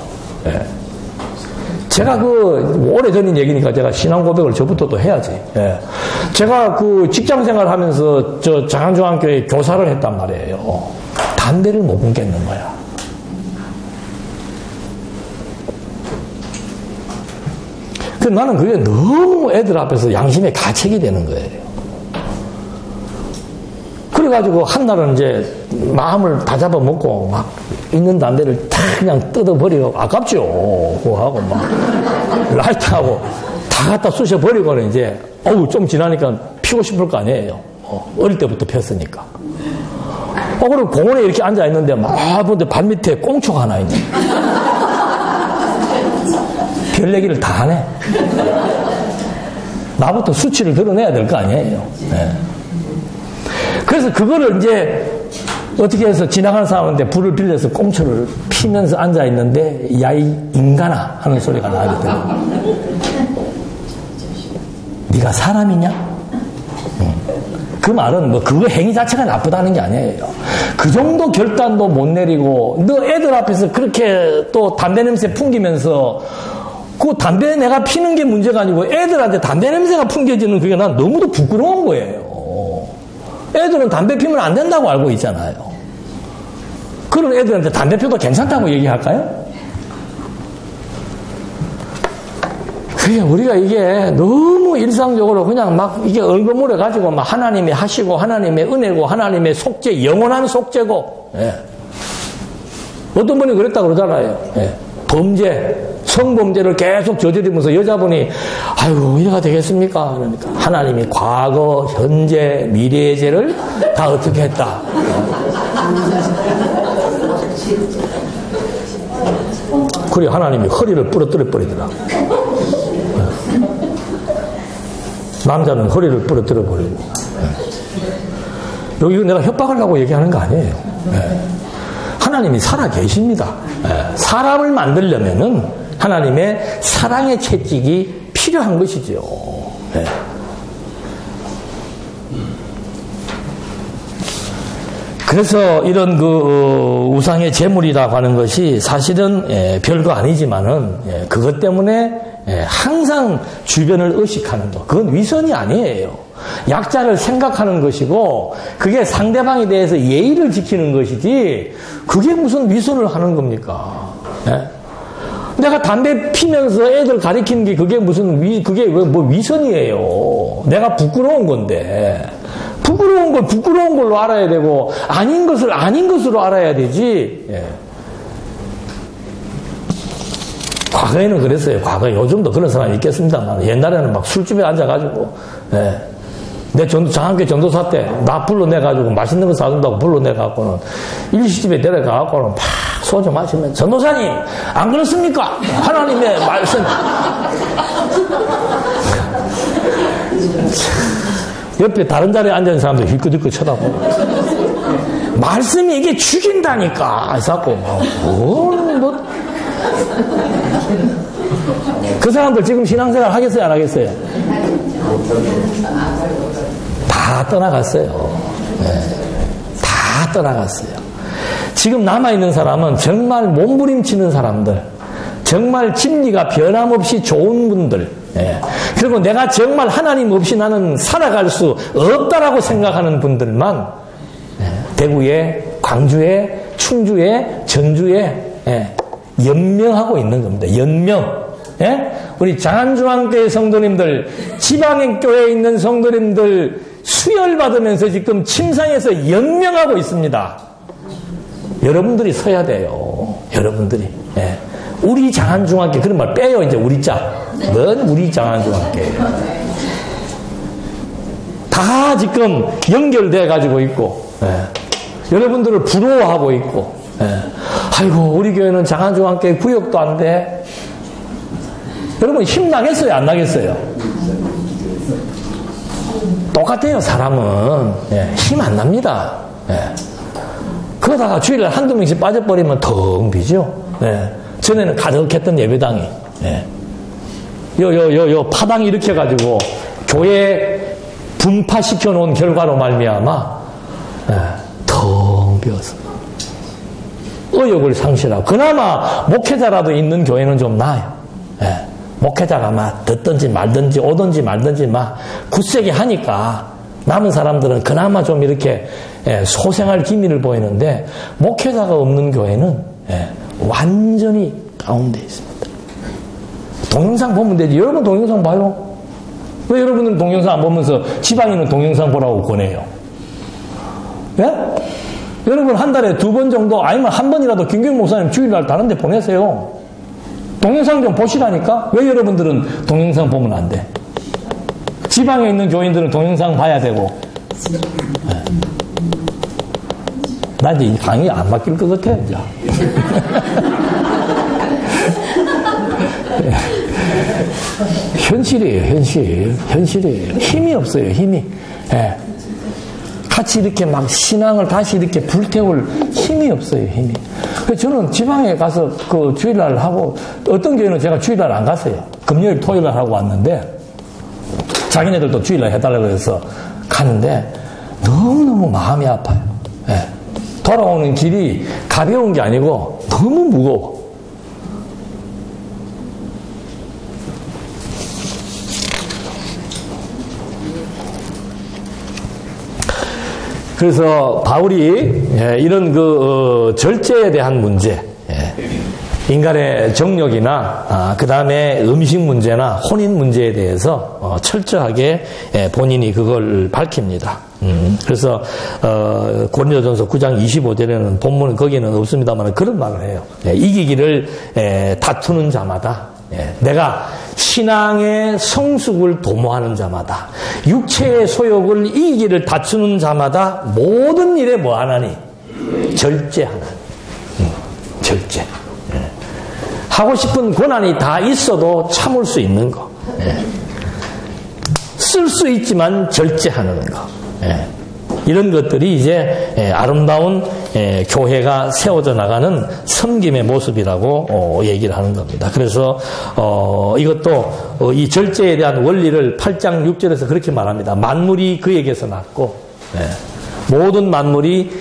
제가 오래전인 얘기니까 제가 신앙 고백을 저부터 또 해야지. 제가 직장 생활 하면서 장안중앙교회 교사를 했단 말이에요. 담배를 못 끊겠는 거야. 나는 그게 너무 애들 앞에서 양심에 가책이 되는 거예요. 그래가지고 한날은 이제 마음을 다 잡아먹고 막 있는 담배를 다 그냥 뜯어버리고 아깝죠. 그거 하고 막 라이트하고 다 갖다 쑤셔버리고는 이제 좀 지나니까 피고 싶을 거 아니에요. 어릴 때부터 폈으니까. 그리고 공원에 이렇게 앉아있는데 근데 발밑에 꽁초가 하나 있네. 별 얘기를 다 하네. 나부터 수치를 드러내야 될 거 아니에요. 그래서 그거를 이제 어떻게 해서 지나가는 사람한테 불을 빌려서 꽁초를 피면서 앉아있는데 야 이 인간아 하는 소리가 나거든요. 네가 사람이냐? 그 말은 그거 행위 자체가 나쁘다는 게 아니에요. 그 정도 결단도 못 내리고 너 애들 앞에서 그렇게 또 담배 냄새 풍기면서 그 담배 내가 피는 게 문제가 아니고 애들한테 담배 냄새가 풍겨지는 그게 난 너무도 부끄러운 거예요. 애들은 담배 피면 안 된다고 알고 있잖아요. 그런 애들한테 담배 피워도 괜찮다고 얘기할까요? 그게 우리가 이게 너무 일상적으로 그냥 막 이게 얼거물에 가지고 막 하나님이 하시고 하나님의 은혜고 하나님의 속죄, 영원한 속죄고. 어떤 분이 그랬다고 그러잖아요. 성범죄를 계속 저지르면서 여자분이 아이고 이래가 되겠습니까? 그러니까 하나님이 과거, 현재, 미래의 죄를 다 어떻게 했다. 그래 하나님이 허리를 부러뜨려 버리더라. 남자는 허리를 부러뜨려 버리고. 여기 내가 협박하려고 얘기하는 거 아니에요. 하나님이 살아 계십니다. 사람을 만들려면은 하나님의 사랑의 채찍이 필요한 것이죠. 그래서 이런 우상의 제물이라고 하는 것이 사실은 별거 아니지만은 그것 때문에 항상 주변을 의식하는 것. 그건 위선이 아니에요. 약자를 생각하는 것이고 그게 상대방에 대해서 예의를 지키는 것이지 그게 무슨 위선을 하는 겁니까? 내가 담배 피면서 애들 가리키는 게 그게 무슨 그게 뭐 위선이에요. 내가 부끄러운 건데 부끄러운 걸 부끄러운 걸로 알아야 되고 아닌 것을 아닌 것으로 알아야 되지. 과거에는 그랬어요. 과거에 요즘도 그런 사람이 있겠습니다만 옛날에는 막 술집에 앉아가지고 내 장학교 전도사 때 나 불러내가지고 맛있는 거 사준다고 불러내가지고는 일시집에 데려가갖고는 막 소주 마시면 전도사님 안 그렇습니까? 하나님의 말씀 옆에 다른 자리에 앉아있는 사람들 힐끗힐끗 쳐다보고 말씀이 이게 죽인다니까. 그래서 뭐 그 사람들 지금 신앙생활 하겠어요, 안 하겠어요? 다 떠나갔어요. 네. 다 떠나갔어요. 지금 남아있는 사람은 정말 몸부림치는 사람들, 정말 진리가 변함없이 좋은 분들, 예. 그리고 내가 정말 하나님 없이 나는 살아갈 수 없다라고 생각하는 분들만 예. 대구에, 광주에, 충주에, 전주에 예. 연명하고 있는 겁니다. 연명. 예? 우리 장안중앙교회 성도님들, 지방의 교회에 있는 성도님들 수혈받으면서 지금 침상에서 연명하고 있습니다. 여러분들이 서야 돼요. 여러분들이. 예. 우리 장안중앙교회, 그런 말 빼요, 이제 우리 자. 뭔 우리 장안중앙교회. 다 지금 연결돼 가지고 있고, 예. 여러분들을 부러워하고 있고, 예. 아이고, 우리 교회는 장안중앙교회 구역도 안 돼. 여러분, 힘나겠어요? 안 나겠어요? 똑같아요, 사람은. 예. 힘 안 납니다. 예. 그러다가 주일날 한두 명씩 빠져버리면 텅 비죠. 예. 전에는 가득했던 예배당이, 예. 파당 일으켜가지고 교회 분파시켜 놓은 결과로 말미암아, 예. 텅 비었어. 의욕을 상실하고. 그나마 목회자라도 있는 교회는 좀 나아요. 예. 목회자가 막 듣든지 말든지 오든지 말든지 막 굳세게 하니까 남은 사람들은 그나마 좀 이렇게 소생할 기미를 보이는데 목회자가 없는 교회는 완전히 다운되어 있습니다. 동영상 보면 되지. 여러분 동영상 봐요. 왜 여러분들은 동영상 안 보면서 지방에는 동영상 보라고 권해요? 예? 여러분 한 달에 2번 정도 아니면 한 번이라도 김경일 목사님 주일날 다른 데 보내세요. 동영상 좀 보시라니까? 왜 여러분들은 동영상 보면 안 돼? 지방에 있는 교인들은 동영상 봐야 되고. 네. 나 이제 이 강의 안 맡길 것 같아, 이제. 현실이에요, 현실. 현실이에요. 힘이 없어요, 힘이. 네. 같이 이렇게 막 신앙을 다시 이렇게 불태울 힘이 없어요, 힘이. 그래서 저는 지방에 가서 그 주일날 하고, 어떤 교회는 제가 주일날 안 갔어요. 금요일, 토요일날 하고 왔는데, 자기네들도 주일날 해달라고 해서 가는데, 너무너무 마음이 아파요. 예. 돌아오는 길이 가벼운 게 아니고, 너무 무거워. 그래서 바울이 이런 절제에 대한 문제, 인간의 정욕이나 그 다음에 음식 문제나 혼인 문제에 대해서 철저하게 본인이 그걸 밝힙니다. 그래서 고린도전서 9장 25절에는 본문은 거기는 없습니다만 그런 말을 해요. 이기기를 다투는 자마다, 내가 신앙의 성숙을 도모하는 자마다, 육체의 소욕을 이기기를 다투는 자마다 모든 일에 뭐 하나니? 절제하나니. 절제. 하고 싶은 권한이 다 있어도 참을 수 있는 거. 쓸 수 있지만 절제하는 거. 이런 것들이 이제 아름다운 교회가 세워져 나가는 섬김의 모습이라고 얘기를 하는 겁니다. 그래서 이것도 이 절제에 대한 원리를 8장 6절에서 그렇게 말합니다. 만물이 그에게서 났고 모든 만물이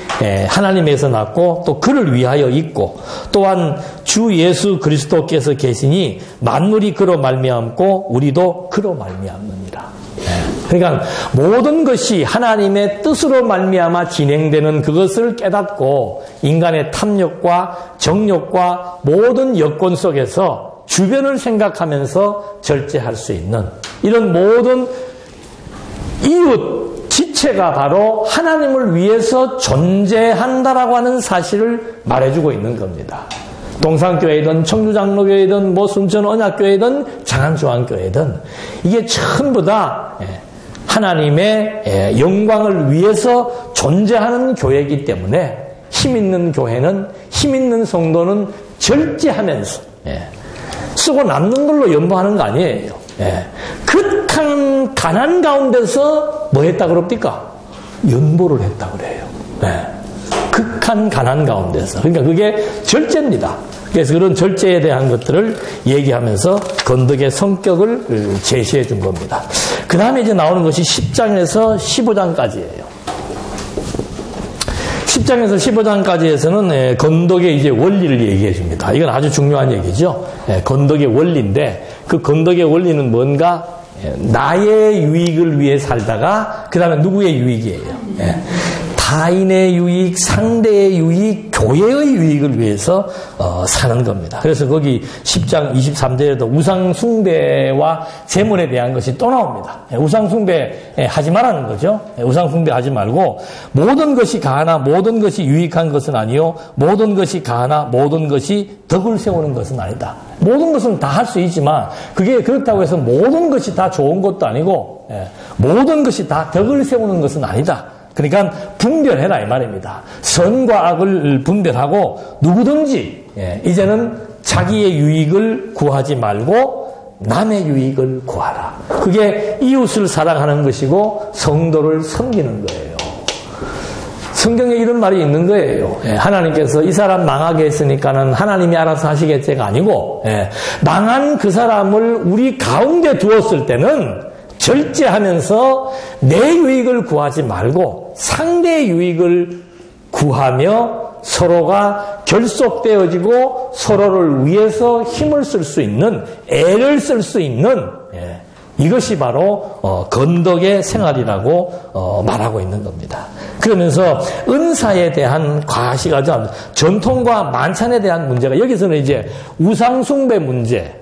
하나님에서 났고 또 그를 위하여 있고 또한 주 예수 그리스도께서 계시니 만물이 그로 말미암고 우리도 그로 말미암느니라. 그러니까 모든 것이 하나님의 뜻으로 말미암아 진행되는 그것을 깨닫고 인간의 탐욕과 정욕과 모든 여건 속에서 주변을 생각하면서 절제할 수 있는 이런 모든 이웃 지체가 바로 하나님을 위해서 존재한다라고 하는 사실을 말해주고 있는 겁니다. 동산교회든 청주장로교회든 뭐 순천 언약교회든 장안중앙교회든 이게 전부 다 하나님의 영광을 위해서 존재하는 교회이기 때문에 힘 있는 교회는 힘 있는 성도는 절제하면서 쓰고 남는 걸로 연보하는 거 아니에요. 극한 가난 가운데서 뭐 했다 그럽니까? 연보를 했다 그래요. 극한 극한 가난 가운데서. 그러니까 그게 절제입니다. 그래서 그런 절제에 대한 것들을 얘기하면서 건덕의 성격을 제시해 준 겁니다. 그 다음에 이제 나오는 것이 10장에서 15장까지예요. 10장에서 15장까지에서는 건덕의 이제 원리를 얘기해 줍니다. 이건 아주 중요한 얘기죠. 건덕의 원리인데 그 건덕의 원리는 뭔가? 나의 유익을 위해 살다가 그 다음에 누구의 유익이에요? 타인의 유익, 상대의 유익, 교회의 유익을 위해서 사는 겁니다. 그래서 거기 10장 23절에도 우상숭배와 재물에 대한 것이 또 나옵니다. 우상숭배 하지 말라는 거죠. 우상숭배 하지 말고 모든 것이 가하나 모든 것이 유익한 것은 아니요 모든 것이 가하나 모든 것이 덕을 세우는 것은 아니다. 모든 것은 다 할 수 있지만 그게 그렇다고 해서 모든 것이 다 좋은 것도 아니고 모든 것이 다 덕을 세우는 것은 아니다. 그러니까 분별해라 이 말입니다. 선과 악을 분별하고 누구든지 이제는 자기의 유익을 구하지 말고 남의 유익을 구하라. 그게 이웃을 사랑하는 것이고 성도를 섬기는 거예요. 성경에 이런 말이 있는 거예요. 하나님께서 이 사람 망하게 했으니까는 하나님이 알아서 하시겠지가 아니고 망한 그 사람을 우리 가운데 두었을 때는 절제하면서 내 유익을 구하지 말고 상대의 유익을 구하며 서로가 결속되어지고 서로를 위해서 힘을 쓸 수 있는 애를 쓸 수 있는 이것이 바로 건덕의 생활이라고 말하고 있는 겁니다. 그러면서 은사에 대한 과시가 전통과 만찬에 대한 문제가 여기서는 이제 우상숭배 문제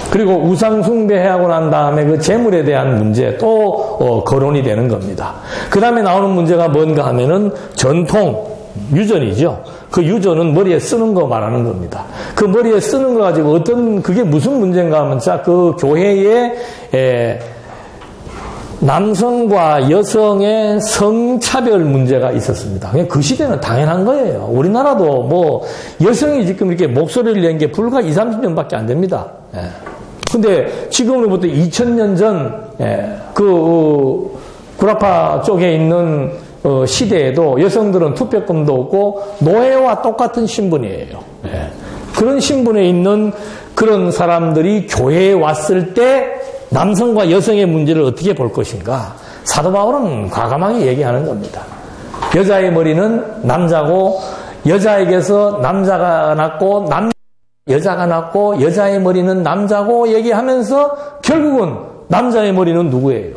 그리고 우상숭배하고 난 다음에 그 재물에 대한 문제 또 거론이 되는 겁니다. 그 다음에 나오는 문제가 뭔가 하면은 전통, 유전이죠. 그 유전은 머리에 쓰는 거 말하는 겁니다. 그 머리에 쓰는 거 가지고 그게 무슨 문제인가 하면 그 교회에 남성과 여성의 성차별 문제가 있었습니다. 그 시대는 당연한 거예요. 우리나라도 뭐 여성이 지금 이렇게 목소리를 낸 게 불과 20, 30년밖에 안 됩니다. 근데 지금으로부터 2000년 전 구라파 쪽에 있는 시대에도 여성들은 투표권도 없고 노예와 똑같은 신분이에요. 그런 신분에 있는 그런 사람들이 교회에 왔을 때 남성과 여성의 문제를 어떻게 볼 것인가? 사도 바울은 과감하게 얘기하는 겁니다. 여자의 머리는 남자고 여자에게서 남자가 낳고 여자가 낳고 여자의 머리는 남자고 얘기하면서 결국은 남자의 머리는 누구예요?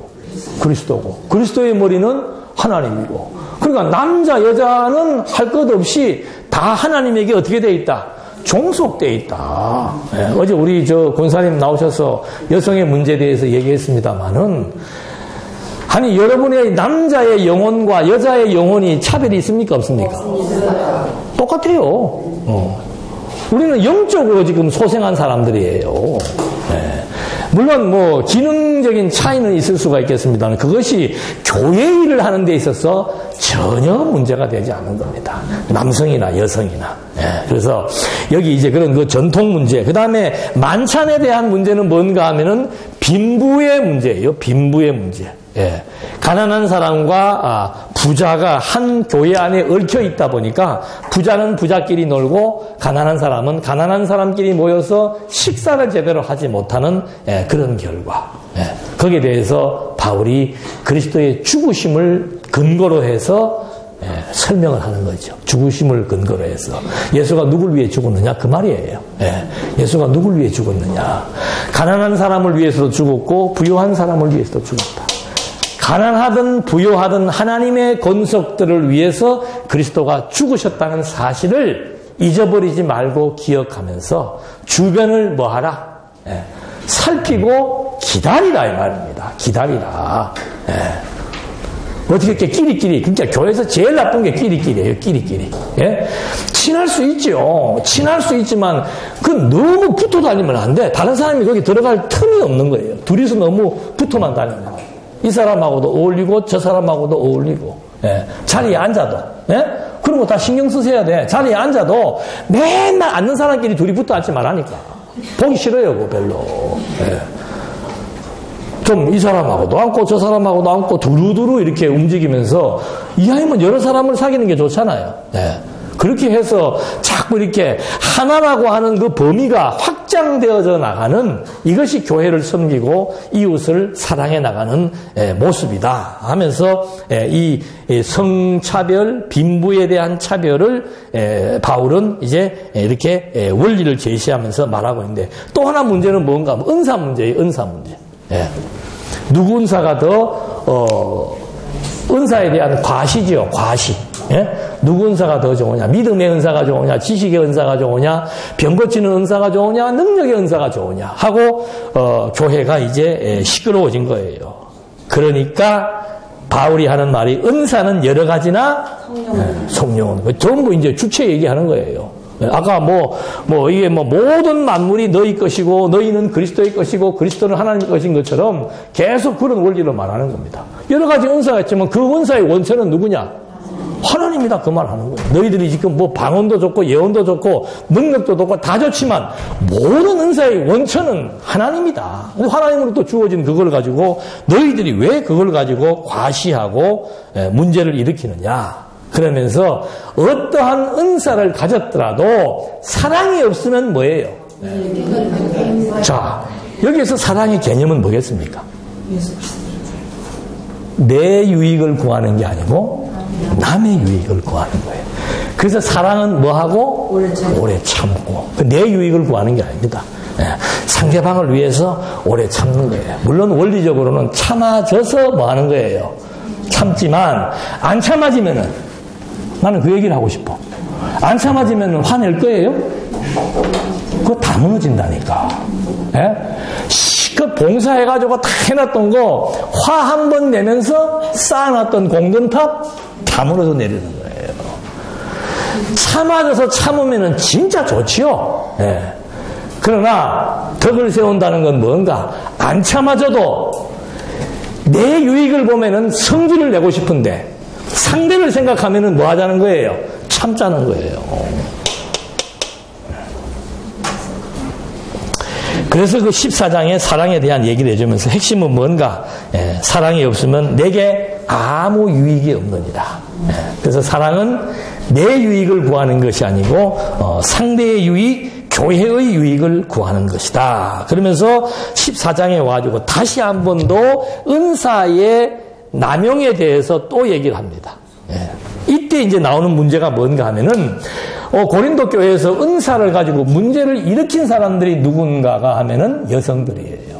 그리스도고 그리스도의 머리는 하나님이고 그러니까 남자 여자는 할 것 없이 다 하나님에게 어떻게 돼 있다? 종속돼 있다. 어제 우리 권사님 나오셔서 여성의 문제에 대해서 얘기했습니다만은 아니 여러분의 남자의 영혼과 여자의 영혼이 차별이 있습니까 없습니까? 똑같아요. 우리는 영적으로 지금 소생한 사람들이에요. 물론 뭐 기능적인 차이는 있을 수가 있겠습니다만 그것이 교회 일을 하는 데 있어서 전혀 문제가 되지 않는 겁니다. 남성이나 여성이나. 그래서 여기 이제 그런 그 전통 문제, 그 다음에 만찬에 대한 문제는 뭔가 하면은 빈부의 문제예요. 빈부의 문제. 가난한 사람과 부자가 한 교회 안에 얽혀 있다 보니까 부자는 부자끼리 놀고 가난한 사람은 가난한 사람끼리 모여서 식사를 제대로 하지 못하는 그런 결과. 거기에 대해서 바울이 그리스도의 죽으심을 근거로 해서 설명을 하는 거죠. 죽으심을 근거로 해서. 예수가 누굴 위해 죽었느냐? 그 말이에요. 예수가 누굴 위해 죽었느냐? 가난한 사람을 위해서도 죽었고 부유한 사람을 위해서도 죽었다. 가난하든 부유하든 하나님의 권속들을 위해서 그리스도가 죽으셨다는 사실을 잊어버리지 말고 기억하면서 주변을 뭐하라? 살피고 기다리라 이 말입니다. 기다리라. 어떻게 이렇게 끼리끼리, 그러니까 교회에서 제일 나쁜 게 끼리끼리예요. 끼리끼리. 친할 수 있죠. 친할 수 있지만 그 너무 붙어 다니면 안 돼. 다른 사람이 거기 들어갈 틈이 없는 거예요. 둘이서 너무 붙어만 다니면. 이 사람하고도 어울리고 저 사람하고도 어울리고 자리에 앉아도 그런 거 다 신경 쓰셔야 돼. 자리에 앉아도 맨날 앉는 사람끼리 둘이 붙어 앉지 말라니까. 보기 싫어요. 그거 별로. 좀 이 사람하고도 앉고 저 사람하고도 앉고 두루두루 이렇게 움직이면서 이왕이면 여러 사람을 사귀는 게 좋잖아요. 네. 그렇게 해서 자꾸 이렇게 하나라고 하는 그 범위가 확장되어져 나가는 이것이 교회를 섬기고 이웃을 사랑해 나가는 모습이다 하면서 이 성차별, 빈부에 대한 차별을 바울은 이제 이렇게 원리를 제시하면서 말하고 있는데 또 하나 문제는 뭔가? 은사 문제예요. 은사 문제. 누구 은사가 더 은사에 대한 과시지요. 과시. 예? 누구 은사가 더 좋으냐? 믿음의 은사가 좋으냐? 지식의 은사가 좋으냐? 병 고치는 은사가 좋으냐? 능력의 은사가 좋으냐? 하고 교회가 이제 시끄러워진 거예요. 그러니까 바울이 하는 말이 은사는 여러 가지나 성령은 전부 이제 주체 얘기하는 거예요. 아까 이게 모든 만물이 너희 것이고 너희는 그리스도의 것이고 그리스도는 하나님의 것인 것처럼 계속 그런 원리로 말하는 겁니다. 여러 가지 은사가 있지만 그 은사의 원천은 누구냐? 하나님이다 그 말 하는 거예요. 너희들이 지금 방언도 좋고 예언도 좋고 능력도 좋고 다 좋지만 모든 은사의 원천은 하나님이다. 하나님으로부터 주어진 그걸 가지고 너희들이 왜 그걸 가지고 과시하고 문제를 일으키느냐. 그러면서 어떠한 은사를 가졌더라도 사랑이 없으면 뭐예요? 자, 여기에서 사랑의 개념은 뭐겠습니까? 내 유익을 구하는 게 아니고 남의 유익을 구하는 거예요. 그래서 사랑은 뭐하고? 오래 참고. 내 유익을 구하는 게 아닙니다. 상대방을 위해서 오래 참는 거예요. 물론 원리적으로는 참아져서 뭐 하는 거예요? 참지만 안 참아지면은 나는 그 얘기를 하고 싶어. 안 참아지면은 화낼 거예요? 그거 다 무너진다니까. 그 봉사해가지고 다 해놨던 거 화 한 번 내면서 쌓아놨던 공든탑 다 무너져 내리는 거예요. 참아져서 참으면은 진짜 좋지요. 그러나 덕을 세운다는 건 뭔가? 안 참아져도 내 유익을 보면은 성질을 내고 싶은데 상대를 생각하면은 뭐 하자는 거예요? 참자는 거예요. 그래서 그 14장에 사랑에 대한 얘기를 해주면서 핵심은 뭔가? 사랑이 없으면 내게 아무 유익이 없느니라. 그래서 사랑은 내 유익을 구하는 것이 아니고 상대의 유익, 교회의 유익을 구하는 것이다. 그러면서 14장에 와가지고 다시 한 번 더 은사의 남용에 대해서 또 얘기를 합니다. 이때 이제 나오는 문제가 뭔가 하면은 고린도 교회에서 은사를 가지고 문제를 일으킨 사람들이 누군가가 하면은 여성들이에요.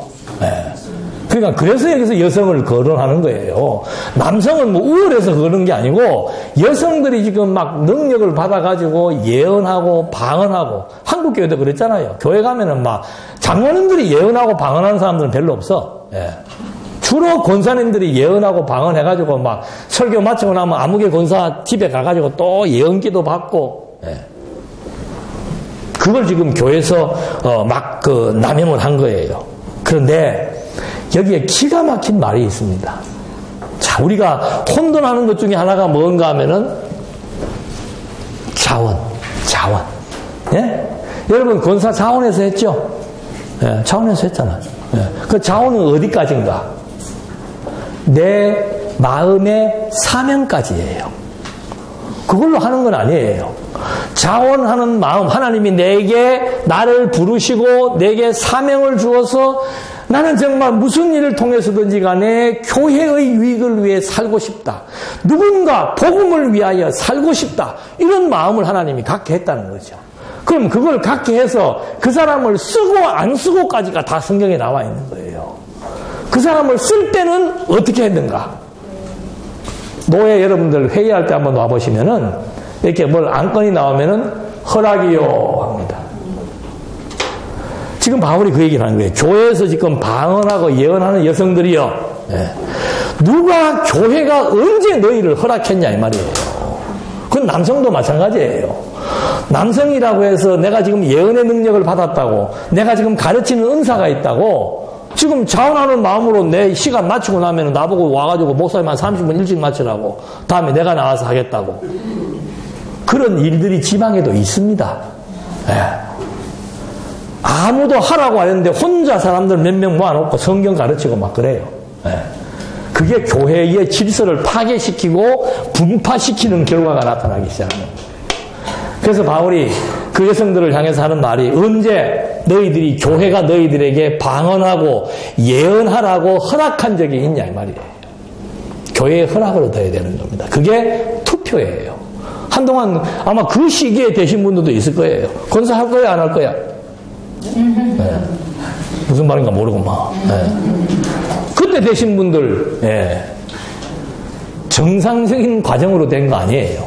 그러니까 그래서 여기서 여성을 거론하는 거예요. 남성은 뭐 우월해서 그러는 게 아니고 여성들이 지금 막 능력을 받아가지고 예언하고 방언하고 한국 교회도 그랬잖아요. 교회 가면은 막 장로님들이 예언하고 방언하는 사람들은 별로 없어. 주로 권사님들이 예언하고 방언해가지고 막 설교 마치고 나면 아무개 권사 집에 가가지고 또 예언기도 받고, 그걸 지금 교회에서 막 남용을 한 거예요. 그런데 여기에 기가 막힌 말이 있습니다. 자, 우리가 혼돈하는 것 중에 하나가 뭔가 하면은 자원. 여러분 권사 자원에서 했죠? 자원에서 했잖아요. 그 자원은 어디까지인가? 내 마음의 사명까지예요. 그걸로 하는 건 아니에요. 자원하는 마음, 하나님이 내게 나를 부르시고 내게 사명을 주어서 나는 정말 무슨 일을 통해서든지 간에 교회의 유익을 위해 살고 싶다. 누군가 복음을 위하여 살고 싶다. 이런 마음을 하나님이 갖게 했다는 거죠. 그럼 그걸 갖게 해서 그 사람을 쓰고 안 쓰고까지가 다 성경에 나와 있는 거예요. 그 사람을 쓸 때는 어떻게 했는가? 노예 여러분들 회의할 때 한번 와보시면은 이렇게 뭘 안건이 나오면은 허락이요 합니다. 지금 바울이 그 얘기를 하는 거예요. 교회에서 지금 방언하고 예언하는 여성들이요. 누가 교회가 언제 너희를 허락했냐 이 말이에요. 그건 남성도 마찬가지예요. 남성이라고 해서 내가 지금 예언의 능력을 받았다고, 내가 지금 가르치는 은사가 있다고, 지금 자원하는 마음으로 내 시간 마치고 나면 나보고 와가지고 목사님 한 30분 일찍 마치라고, 다음에 내가 나와서 하겠다고. 그런 일들이 지방에도 있습니다. 아무도 하라고 안 했는데 혼자 사람들 몇 명 모아놓고 성경 가르치고 막 그래요. 예. 그게 교회의 질서를 파괴시키고 분파시키는 결과가 나타나기 시작하는 거예요. 그래서 바울이 그 여성들을 향해서 하는 말이 언제 너희들이 교회가 너희들에게 방언하고 예언하라고 허락한 적이 있냐 이 말이에요. 교회의 허락을 얻어야 되는 겁니다. 그게 투표예요. 한동안 아마 그 시기에 되신 분들도 있을 거예요. 권사할 거야 안 할 거야? 네. 무슨 말인가 모르고 막. 네. 그때 되신 분들 네. 정상적인 과정으로 된 거 아니에요.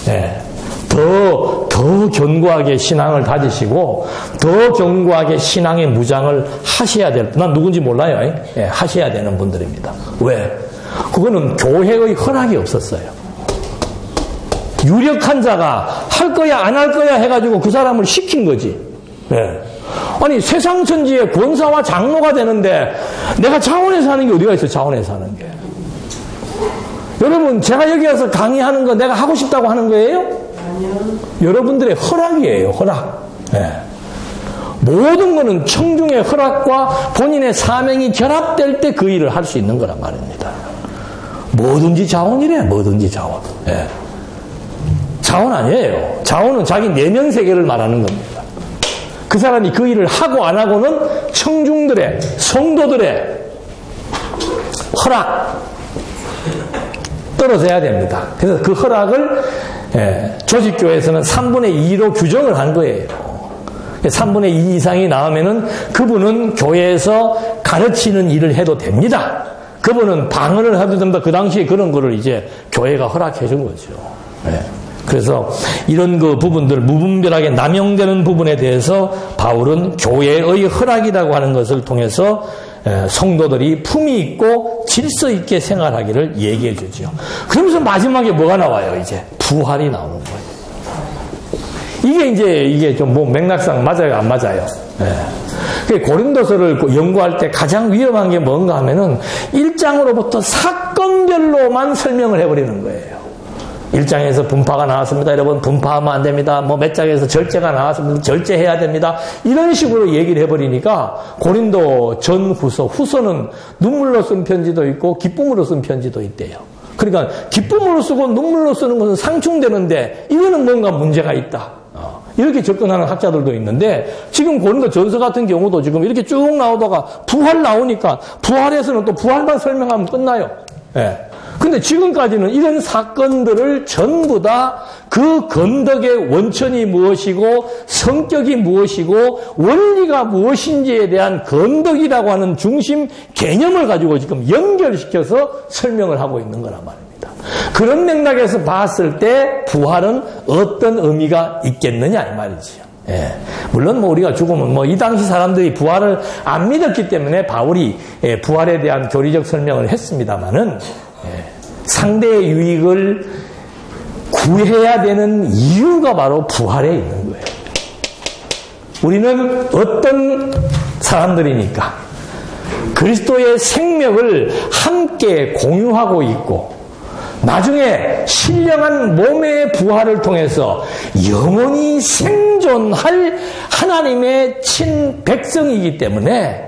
네. 더 견고하게 신앙을 다지시고 더 견고하게 신앙의 무장을 하셔야 될, 난 누군지 몰라요. 네. 하셔야 되는 분들입니다. 왜? 그거는 교회의 허락이 없었어요. 유력한 자가 할 거야 안 할 거야 해가지고 그 사람을 시킨 거지. 네. 아니 세상 천지의 권사와 장로가 되는데 내가 자원에서 하는 게 어디가 있어? 자원에서 하는 게. 여러분 제가 여기 와서 강의하는 거 내가 하고 싶다고 하는 거예요? 아니요. 여러분들의 허락이에요. 허락. 네. 모든 것은 청중의 허락과 본인의 사명이 결합될 때 그 일을 할 수 있는 거란 말입니다. 뭐든지 자원이래. 뭐든지 자원. 네. 자원 아니에요. 자원은 자기 내면 세계를 말하는 겁니다. 그 사람이 그 일을 하고 안 하고는 청중들의, 성도들의 허락 떨어져야 됩니다. 그래서 그 허락을 조직교회에서는 3분의 2로 규정을 한 거예요. 3분의 2 이상이 나오면은 그분은 교회에서 가르치는 일을 해도 됩니다. 그분은 방언을 해도 됩니다. 그 당시에 그런 거를 이제 교회가 허락해 준 거죠. 그래서 이런 그 부분들 무분별하게 남용되는 부분에 대해서 바울은 교회의 허락이라고 하는 것을 통해서 성도들이 품위 있고 질서 있게 생활하기를 얘기해 주죠. 그러면서 마지막에 뭐가 나와요? 이제 부활이 나오는 거예요. 이게 좀 뭐 맥락상 맞아요, 안 맞아요? 고린도서를 연구할 때 가장 위험한 게 뭔가 하면은 1장으로부터 사건별로만 설명을 해버리는 거예요. 1장에서 분파가 나왔습니다. 여러분 분파하면 안 됩니다. 뭐 몇 장에서 절제가 나왔습니다. 절제해야 됩니다. 이런 식으로 얘기를 해버리니까 고린도 전 후서는 눈물로 쓴 편지도 있고 기쁨으로 쓴 편지도 있대요. 그러니까 기쁨으로 쓰고 눈물로 쓰는 것은 상충되는데 이거는 뭔가 문제가 있다. 이렇게 접근하는 학자들도 있는데 지금 고린도 전서 같은 경우도 지금 이렇게 쭉 나오다가 부활 나오니까 부활에서는 또 부활만 설명하면 끝나요. 근데 지금까지는 이런 사건들을 전부 다 그 건덕의 원천이 무엇이고 성격이 무엇이고 원리가 무엇인지에 대한 건덕이라고 하는 중심 개념을 가지고 지금 연결시켜서 설명을 하고 있는 거란 말입니다. 그런 맥락에서 봤을 때 부활은 어떤 의미가 있겠느냐 이 말이지요. 물론 뭐 우리가 죽으면 뭐 이 당시 사람들이 부활을 안 믿었기 때문에 바울이 부활에 대한 교리적 설명을 했습니다마는 상대의 유익을 구해야 되는 이유가 바로 부활에 있는 거예요. 우리는 어떤 사람들이니까 그리스도의 생명을 함께 공유하고 있고 나중에 신령한 몸의 부활을 통해서 영원히 생존할 하나님의 친백성이기 때문에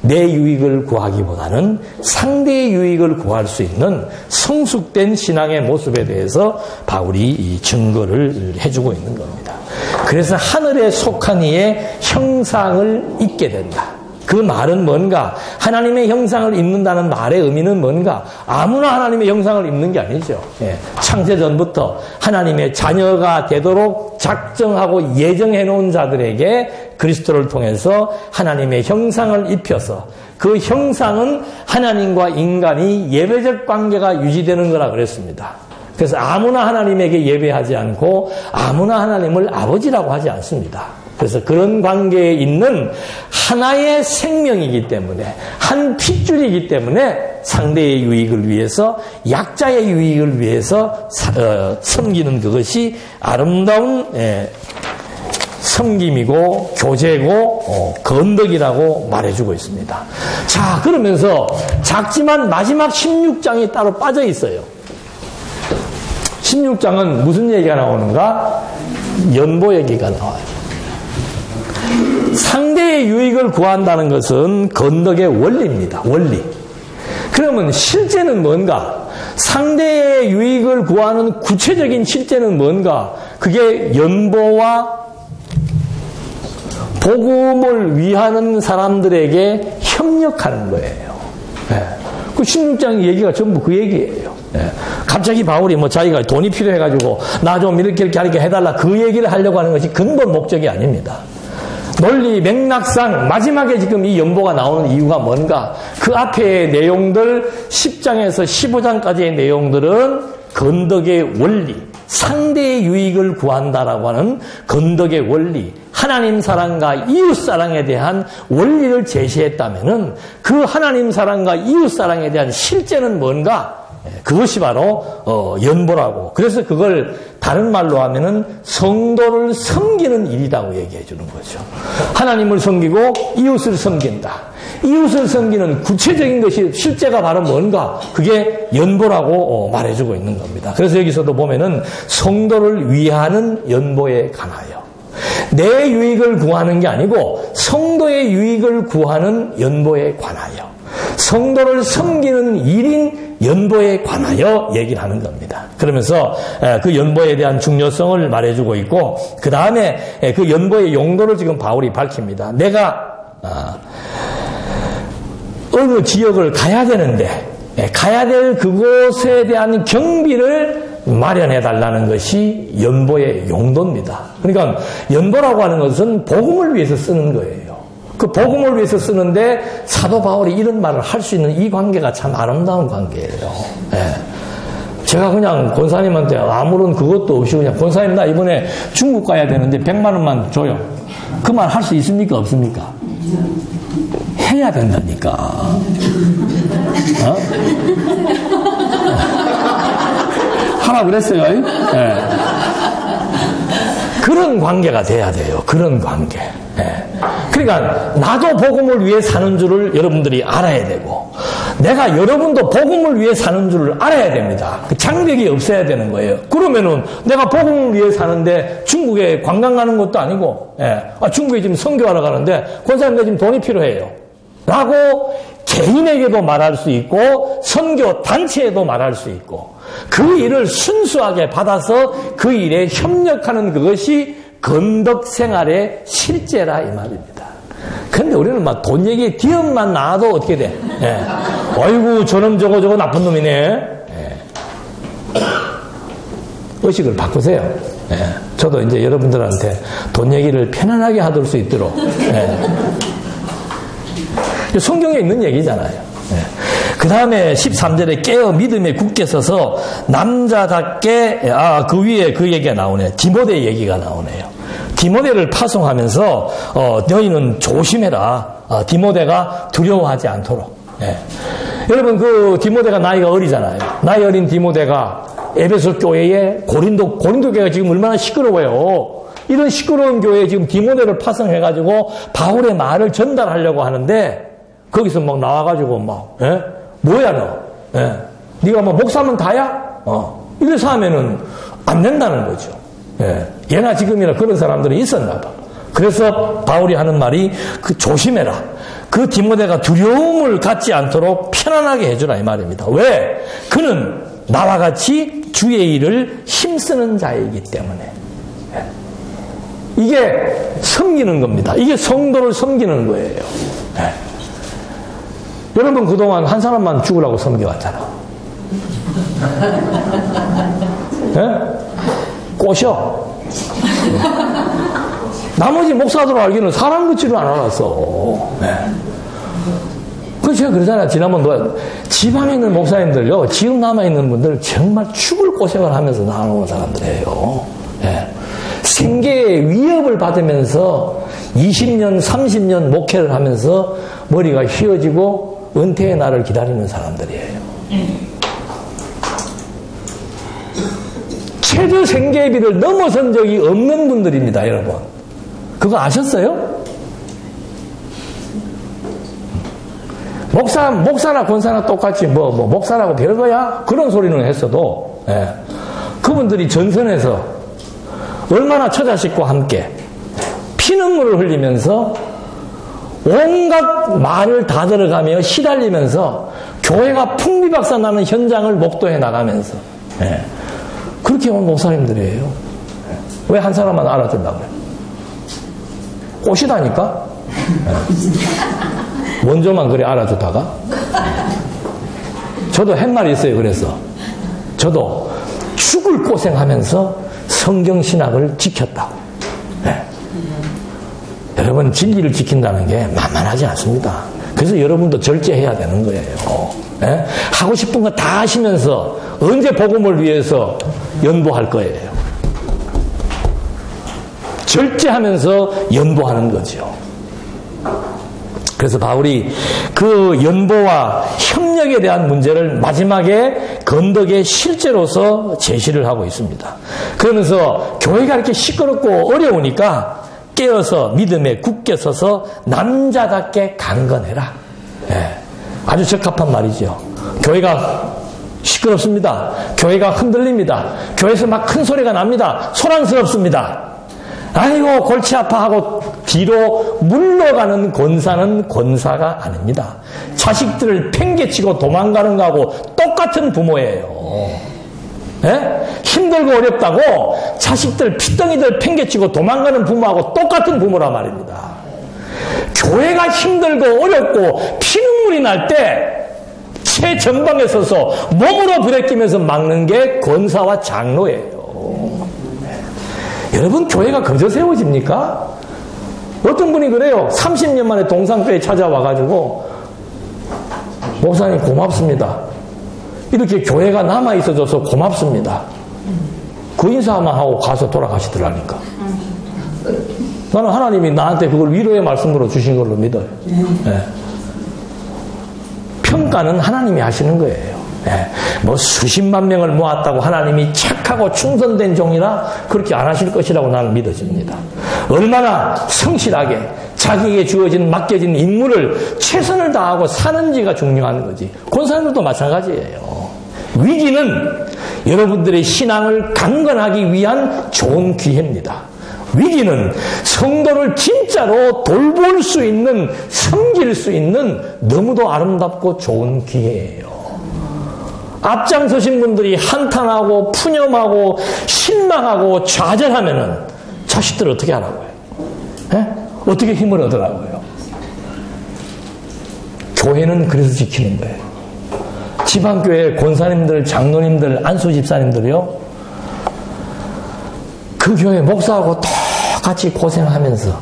내 유익을 구하기보다는 상대의 유익을 구할 수 있는 성숙된 신앙의 모습에 대해서 바울이 이 증거를 해주고 있는 겁니다. 그래서 하늘에 속한 이의 형상을 입게 된다. 그 말은 뭔가? 하나님의 형상을 입는다는 말의 의미는 뭔가? 아무나 하나님의 형상을 입는 게 아니죠. 창세전부터 하나님의 자녀가 되도록 작정하고 예정해 놓은 자들에게 그리스도를 통해서 하나님의 형상을 입혀서 그 형상은 하나님과 인간이 예배적 관계가 유지되는 거라 그랬습니다. 그래서 아무나 하나님에게 예배하지 않고 아무나 하나님을 아버지라고 하지 않습니다. 그래서 그런 관계에 있는 하나의 생명이기 때문에 한 핏줄이기 때문에 상대의 유익을 위해서 약자의 유익을 위해서 섬기는 그것이 아름다운 섬김이고 교제고 건덕이라고 말해주고 있습니다. 자, 그러면서 작지만 마지막 16장이 따로 빠져 있어요. 16장은 무슨 얘기가 나오는가? 연보 얘기가 나와요. 상대의 유익을 구한다는 것은 건덕의 원리입니다. 원리. 그러면 실제는 뭔가? 상대의 유익을 구하는 구체적인 실제는 뭔가? 그게 연보와 복음을 위하는 사람들에게 협력하는 거예요. 그 16장 얘기가 전부 그 얘기예요. 갑자기 바울이 자기가 돈이 필요해가지고 나 좀 이렇게 해달라 그 얘기를 하려고 하는 것이 근본 목적이 아닙니다. 논리 맥락상 마지막에 지금 이 연보가 나오는 이유가 뭔가? 그 앞의 내용들 10장에서 15장까지의 내용들은 건덕의 원리, 상대의 유익을 구한다라고 하는 건덕의 원리, 하나님 사랑과 이웃 사랑에 대한 원리를 제시했다면은 그 하나님 사랑과 이웃 사랑에 대한 실제는 뭔가? 그것이 바로 연보라고. 그래서 그걸 다른 말로 하면은 성도를 섬기는 일이라고 얘기해 주는 거죠. 하나님을 섬기고 이웃을 섬긴다. 이웃을 섬기는 구체적인 것이 실제가 바로 뭔가? 그게 연보라고 말해주고 있는 겁니다. 그래서 여기서도 보면은 성도를 위하는 연보에 관하여 내 유익을 구하는 게 아니고 성도의 유익을 구하는 연보에 관하여 성도를 섬기는 일인 연보에 관하여 얘기를 하는 겁니다. 그러면서 그 연보에 대한 중요성을 말해주고 있고 그 다음에 그 연보의 용도를 지금 바울이 밝힙니다. 내가 어느 지역을 가야 되는데 가야 될 그곳에 대한 경비를 마련해달라는 것이 연보의 용도입니다. 그러니까 연보라고 하는 것은 복음을 위해서 쓰는 거예요. 그 복음을 위해서 쓰는데 사도 바울이 이런 말을 할 수 있는 이 관계가 참 아름다운 관계예요. 제가 그냥 권사님한테 아무런 그것도 없이 그냥 권사님 나 이번에 중국 가야 되는데 100만 원만 줘요. 그 말 할 수 있습니까? 없습니까? 해야 된다니까. 하라 그랬어요. 그런 관계가 돼야 돼요. 그런 관계. 그러니까 나도 복음을 위해 사는 줄을 여러분들이 알아야 되고 내가 여러분도 복음을 위해 사는 줄을 알아야 됩니다. 그 장벽이 없어야 되는 거예요. 그러면은 내가 복음을 위해 사는데 중국에 관광 가는 것도 아니고 중국에 지금 선교하러 가는데 권사님 나 지금 돈이 필요해요. 라고 개인에게도 말할 수 있고 선교 단체에도 말할 수 있고 그 일을 순수하게 받아서 그 일에 협력하는 그것이 건덕 생활의 실제라 이 말입니다. 근데 우리는 막 돈 얘기 뒤엄만 나와도 어떻게 돼? 아이고 저놈 저거 나쁜 놈이네. 의식을 바꾸세요. 저도 이제 여러분들한테 돈 얘기를 편안하게 하실 수 있도록 성경에 있는 얘기잖아요. 그 다음에 13절에 깨어 믿음에 굳게 서서 남자답게 그 위에 그 얘기가 나오네요. 디모데 얘기가 나오네요. 디모데를 파송하면서 너희는 조심해라. 디모데가 두려워하지 않도록. 여러분 그 디모데가 나이가 어리잖아요. 나이 어린 디모데가 에베소 교회에 고린도 교회가 지금 얼마나 시끄러워요. 이런 시끄러운 교회에 지금 디모데를 파송해가지고 바울의 말을 전달하려고 하는데 거기서 막 나와가지고 뭐야 너? 네가 뭐 목사면 다야? 이래서 하면은 안 된다는 거죠. 예나 지금이나 그런 사람들이 있었나 봐. 그래서 바울이 하는 말이 그 조심해라. 그 디모데가 두려움을 갖지 않도록 편안하게 해주라 이 말입니다. 왜? 그는 나와 같이 주의 일을 힘쓰는 자이기 때문에. 이게 섬기는 겁니다. 이게 성도를 섬기는 거예요. 여러분 그동안 한 사람만 죽으라고 섬겨왔잖아. 꼬셔. 나머지 목사들 알기는 사람 같지를 안 알았어. 그래서 제가 그러잖아요. 지난번 지방에 있는 목사님들요, 지금 남아있는 분들 정말 죽을 고생을 하면서 나오는 사람들이에요. 생계의 위협을 받으면서 20년, 30년 목회를 하면서 머리가 휘어지고 은퇴의 날을 기다리는 사람들이에요. 최저 생계비를 넘어선 적이 없는 분들입니다, 여러분. 그거 아셨어요? 목사나 권사나 똑같이 목사라고 별거야? 그런 소리는 했어도, 그분들이 전선에서 얼마나 처자식과 함께 피 피눈물을 흘리면서 온갖 말을 다 들어가며 시달리면서 교회가 풍비박산나는 현장을 목도해 나가면서 그렇게 온 목사님들이에요. 왜 한 사람만 알아준다고 그래요? 꽃이다니까? 먼저만 그래 알아주다가 저도 할 말이 있어요. 그래서 저도 죽을 고생하면서 성경신학을 지켰다고. 여러분 진리를 지킨다는 게 만만하지 않습니다. 그래서 여러분도 절제해야 되는 거예요. 하고 싶은 거 다 하시면서 언제 복음을 위해서 연보할 거예요. 절제하면서 연보하는 거죠. 그래서 바울이 그 연보와 협력에 대한 문제를 마지막에 건덕의 실제로서 제시를 하고 있습니다. 그러면서 교회가 이렇게 시끄럽고 어려우니까 깨어서 믿음에 굳게 서서 남자답게 강건해라. 아주 적합한 말이죠. 교회가 시끄럽습니다. 교회가 흔들립니다. 교회에서 막 큰 소리가 납니다. 소란스럽습니다. 아이고 골치 아파하고 뒤로 물러가는 권사는 권사가 아닙니다. 자식들을 팽개치고 도망가는 거하고 똑같은 부모예요. 힘들고 어렵다고 자식들 피덩이들 팽개치고 도망가는 부모하고 똑같은 부모란 말입니다. 교회가 힘들고 어렵고 피눈물이 날 때 최전방에 서서 몸으로 부대끼면서 막는 게 권사와 장로예요. 여러분 교회가 거저 세워집니까? 어떤 분이 그래요. 30년 만에 동상교회 찾아와가지고 목사님 고맙습니다. 이렇게 교회가 남아있어져서 고맙습니다. 그 인사만 하고 가서 돌아가시더라니까. 나는 하나님이 나한테 그걸 위로의 말씀으로 주신 걸로 믿어요. 평가는 하나님이 하시는 거예요. 뭐 수십만 명을 모았다고 하나님이 착하고 충성된 종이라 그렇게 안 하실 것이라고 나는 믿어집니다. 얼마나 성실하게 자기에게 주어진 맡겨진 임무를 최선을 다하고 사는지가 중요한 거지. 권사님들도 마찬가지예요. 위기는 여러분들의 신앙을 강건하기 위한 좋은 기회입니다. 위기는 성도를 진짜로 돌볼 수 있는, 섬길 수 있는 너무도 아름답고 좋은 기회예요. 앞장서신 분들이 한탄하고 푸념하고 실망하고 좌절하면은 자식들 어떻게 하라고요? 어떻게 힘을 얻으라고요? 교회는 그래서 지키는 거예요. 지방교회 권사님들, 장로님들, 안수집사님들이요, 그 교회 목사하고 똑같이 고생하면서,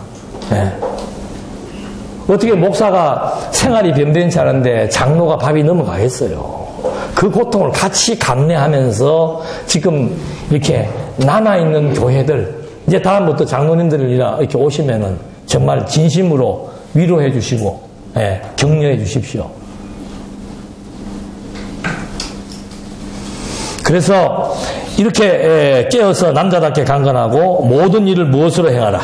어떻게 목사가 생활이 변변치 않은데 장로가 밥이 넘어가겠어요. 그 고통을 같이 감내하면서 지금 이렇게 남아있는 교회들, 이제 다음부터 장로님들이나 이렇게 오시면은 정말 진심으로 위로해 주시고, 격려해 주십시오. 그래서 이렇게 깨어서 남자답게 강건하고 모든 일을 무엇으로 행하라?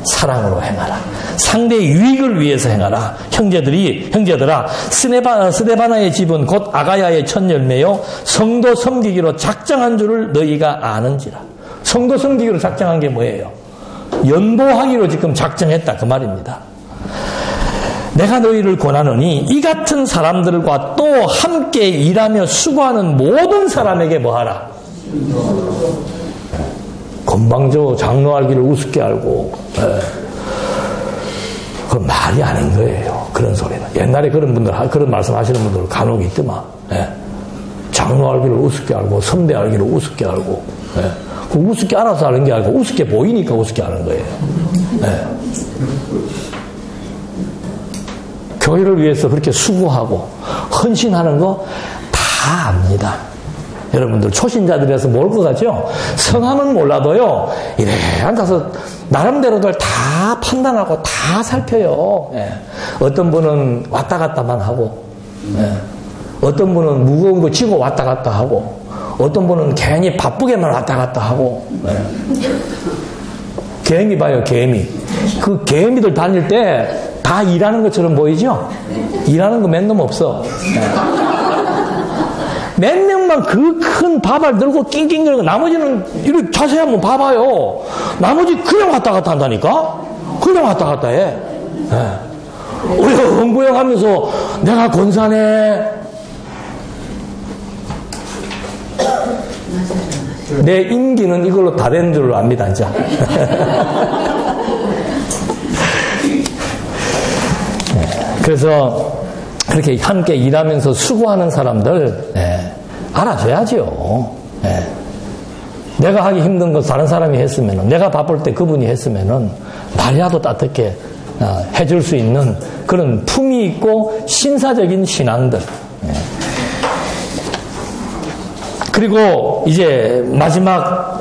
사랑으로 행하라. 상대의 유익을 위해서 행하라. 형제들아, 스데바나의 집은 곧 아가야의 첫 열매요 성도 섬기기로 작정한 줄을 너희가 아는지라. 성도 섬기기로 작정한 게 뭐예요? 연보하기로 지금 작정했다 그 말입니다. 내가 너희를 권하노니 이 같은 사람들과 또 함께 일하며 수고하는 모든 사람에게 뭐하라? 건방져 장로할 길을 우습게 알고, 그건 말이 아닌 거예요. 그런 소리는. 옛날에 그런 분들, 그런 말씀 하시는 분들 간혹 있더만. 장로할 길을 우습게 알고, 선배할 길을 우습게 알고, 그 우습게 알아서 하는 게 아니고, 우습게 보이니까 우습게 하는 거예요. 교회를 위해서 그렇게 수고하고, 헌신하는 거 다 압니다. 여러분들 초신자들에서 모를 것 같죠? 성함은 몰라도요, 이래 앉아서 나름대로들 다 판단하고 다 살펴요. 어떤 분은 왔다 갔다만 하고, 어떤 분은 무거운 거 지고 왔다 갔다 하고, 어떤 분은 괜히 바쁘게만 왔다 갔다 하고, 개미 봐요, 개미. 그 개미들 다닐 때 다 일하는 것처럼 보이죠? 일하는 거 몇 놈 없어. 몇 명만 그 큰 밥알 들고 낑낑거리고 나머지는 이렇게 자세히 한번 봐봐요. 나머지 그냥 왔다 갔다 한다니까? 그냥 왔다 갔다 해. 우리가 흥부영하면서 내가 권사네. 내 임기는 이걸로 다 된 줄로 압니다, 이제. 그래서 그렇게 함께 일하면서 수고하는 사람들 알아줘야죠. 내가 하기 힘든 거 다른 사람이 했으면은, 내가 바쁠 때 그분이 했으면은 말이라도 따뜻하게 해줄 수 있는 그런 품이 있고 신사적인 신앙들. 그리고 이제 마지막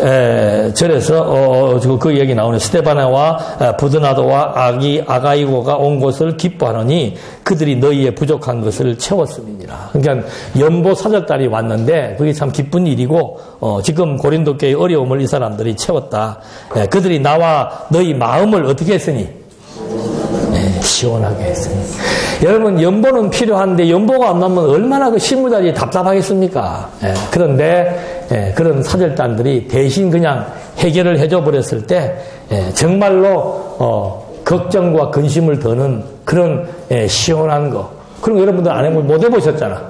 절에서 그 얘기 나오는 스데바나와 부드나도와 아가이고가 온 곳을 기뻐하노니 그들이 너희의 부족한 것을 채웠음이니라. 그러니까 연보 사절달이 왔는데 그게 참 기쁜 일이고 지금 고린도 교회의 어려움을 이 사람들이 채웠다. 그들이 나와 너희 마음을 어떻게 했으니? 시원하게 했으니. 여러분, 연보는 필요한데 연보가 안 나면 얼마나 그 실무자들이 답답하겠습니까? 그런데 그런 사절단들이 대신 그냥 해결을 해줘 버렸을 때 정말로 걱정과 근심을 더는 그런 시원한 거. 그런 거 여러분들 안 해보면 못 해보셨잖아.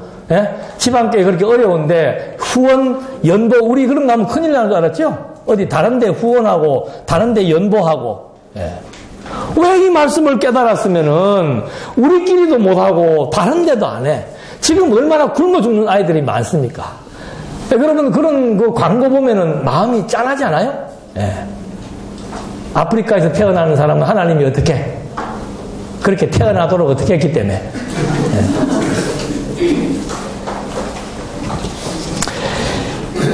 지방교회 그렇게 어려운데 후원, 연보, 우리 그런 거 하면 큰일 나는 거 알았죠? 어디 다른 데 후원하고 다른 데 연보하고. 왜 이 말씀을 깨달았으면은 우리끼리도 못하고 다른 데도 안 해. 지금 얼마나 굶어 죽는 아이들이 많습니까? 여러분 그런 그 광고 보면은 마음이 짠하지 않아요? 아프리카에서 태어나는 사람은 하나님이 어떻게 그렇게 태어나도록 어떻게 했기 때문에.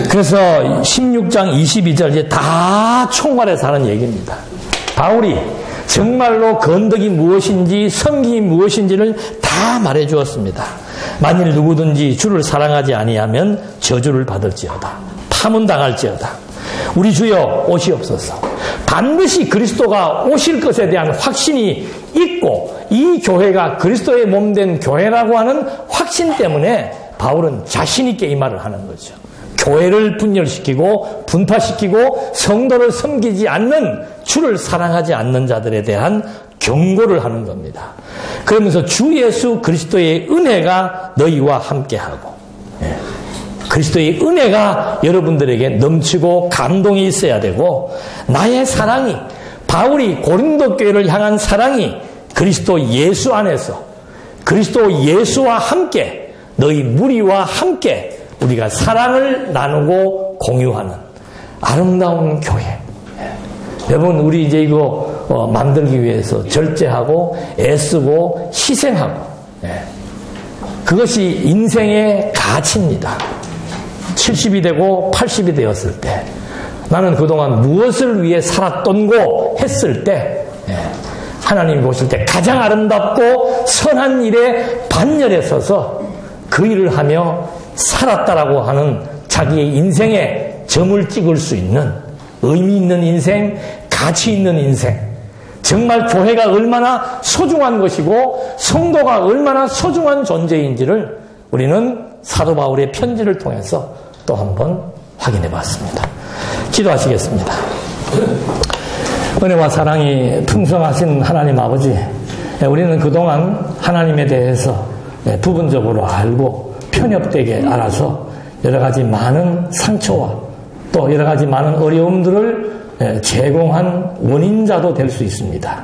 그래서 16장 22절 이제 다 총괄해서 하는 얘기입니다. 바울이 정말로 건덕이 무엇인지 섬김이 무엇인지를 다 말해 주었습니다. 만일 누구든지 주를 사랑하지 아니하면 저주를 받을지어다. 파문당할지어다. 우리 주여 오시옵소서. 반드시 그리스도가 오실 것에 대한 확신이 있고 이 교회가 그리스도의 몸된 교회라고 하는 확신 때문에 바울은 자신 있게 이 말을 하는 거죠. 교회를 분열시키고 분파시키고 성도를 섬기지 않는 주를 사랑하지 않는 자들에 대한 경고를 하는 겁니다. 그러면서 주 예수 그리스도의 은혜가 너희와 함께하고 그리스도의 은혜가 여러분들에게 넘치고 감동이 있어야 되고 나의 사랑이 바울이 고린도 교회를 향한 사랑이 그리스도 예수 안에서 그리스도 예수와 함께 너희 무리와 함께 우리가 사랑을 나누고 공유하는 아름다운 교회. 여러분 우리 이제 이거 만들기 위해서 절제하고 애쓰고 희생하고 그것이 인생의 가치입니다. 70이 되고 80이 되었을 때 나는 그동안 무엇을 위해 살았던고 했을 때 하나님이 보실 때 가장 아름답고 선한 일에 반열에 서서 그 일을 하며 살았다라고 하는 자기의 인생에 점을 찍을 수 있는 의미 있는 인생, 가치 있는 인생, 정말 교회가 얼마나 소중한 것이고 성도가 얼마나 소중한 존재인지를 우리는 사도 바울의 편지를 통해서 또 한번 확인해 봤습니다. 기도하시겠습니다. 은혜와 사랑이 풍성하신 하나님 아버지, 우리는 그동안 하나님에 대해서 부분적으로 알고 편협되게 알아서 여러 가지 많은 상처와 또 여러 가지 많은 어려움들을 제공한 원인자도 될 수 있습니다.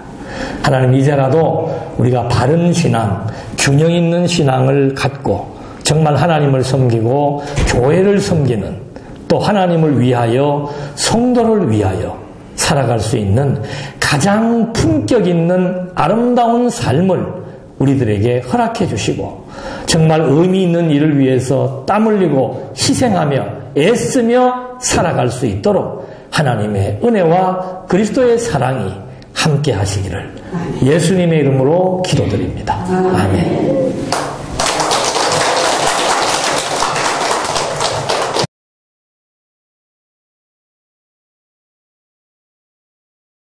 하나님 이제라도 우리가 바른 신앙, 균형 있는 신앙을 갖고 정말 하나님을 섬기고 교회를 섬기는 또 하나님을 위하여 성도를 위하여 살아갈 수 있는 가장 품격 있는 아름다운 삶을 우리들에게 허락해 주시고 정말 의미 있는 일을 위해서 땀 흘리고 희생하며 애쓰며 살아갈 수 있도록 하나님의 은혜와 그리스도의 사랑이 함께 하시기를 예수님의 이름으로 기도드립니다. 아멘.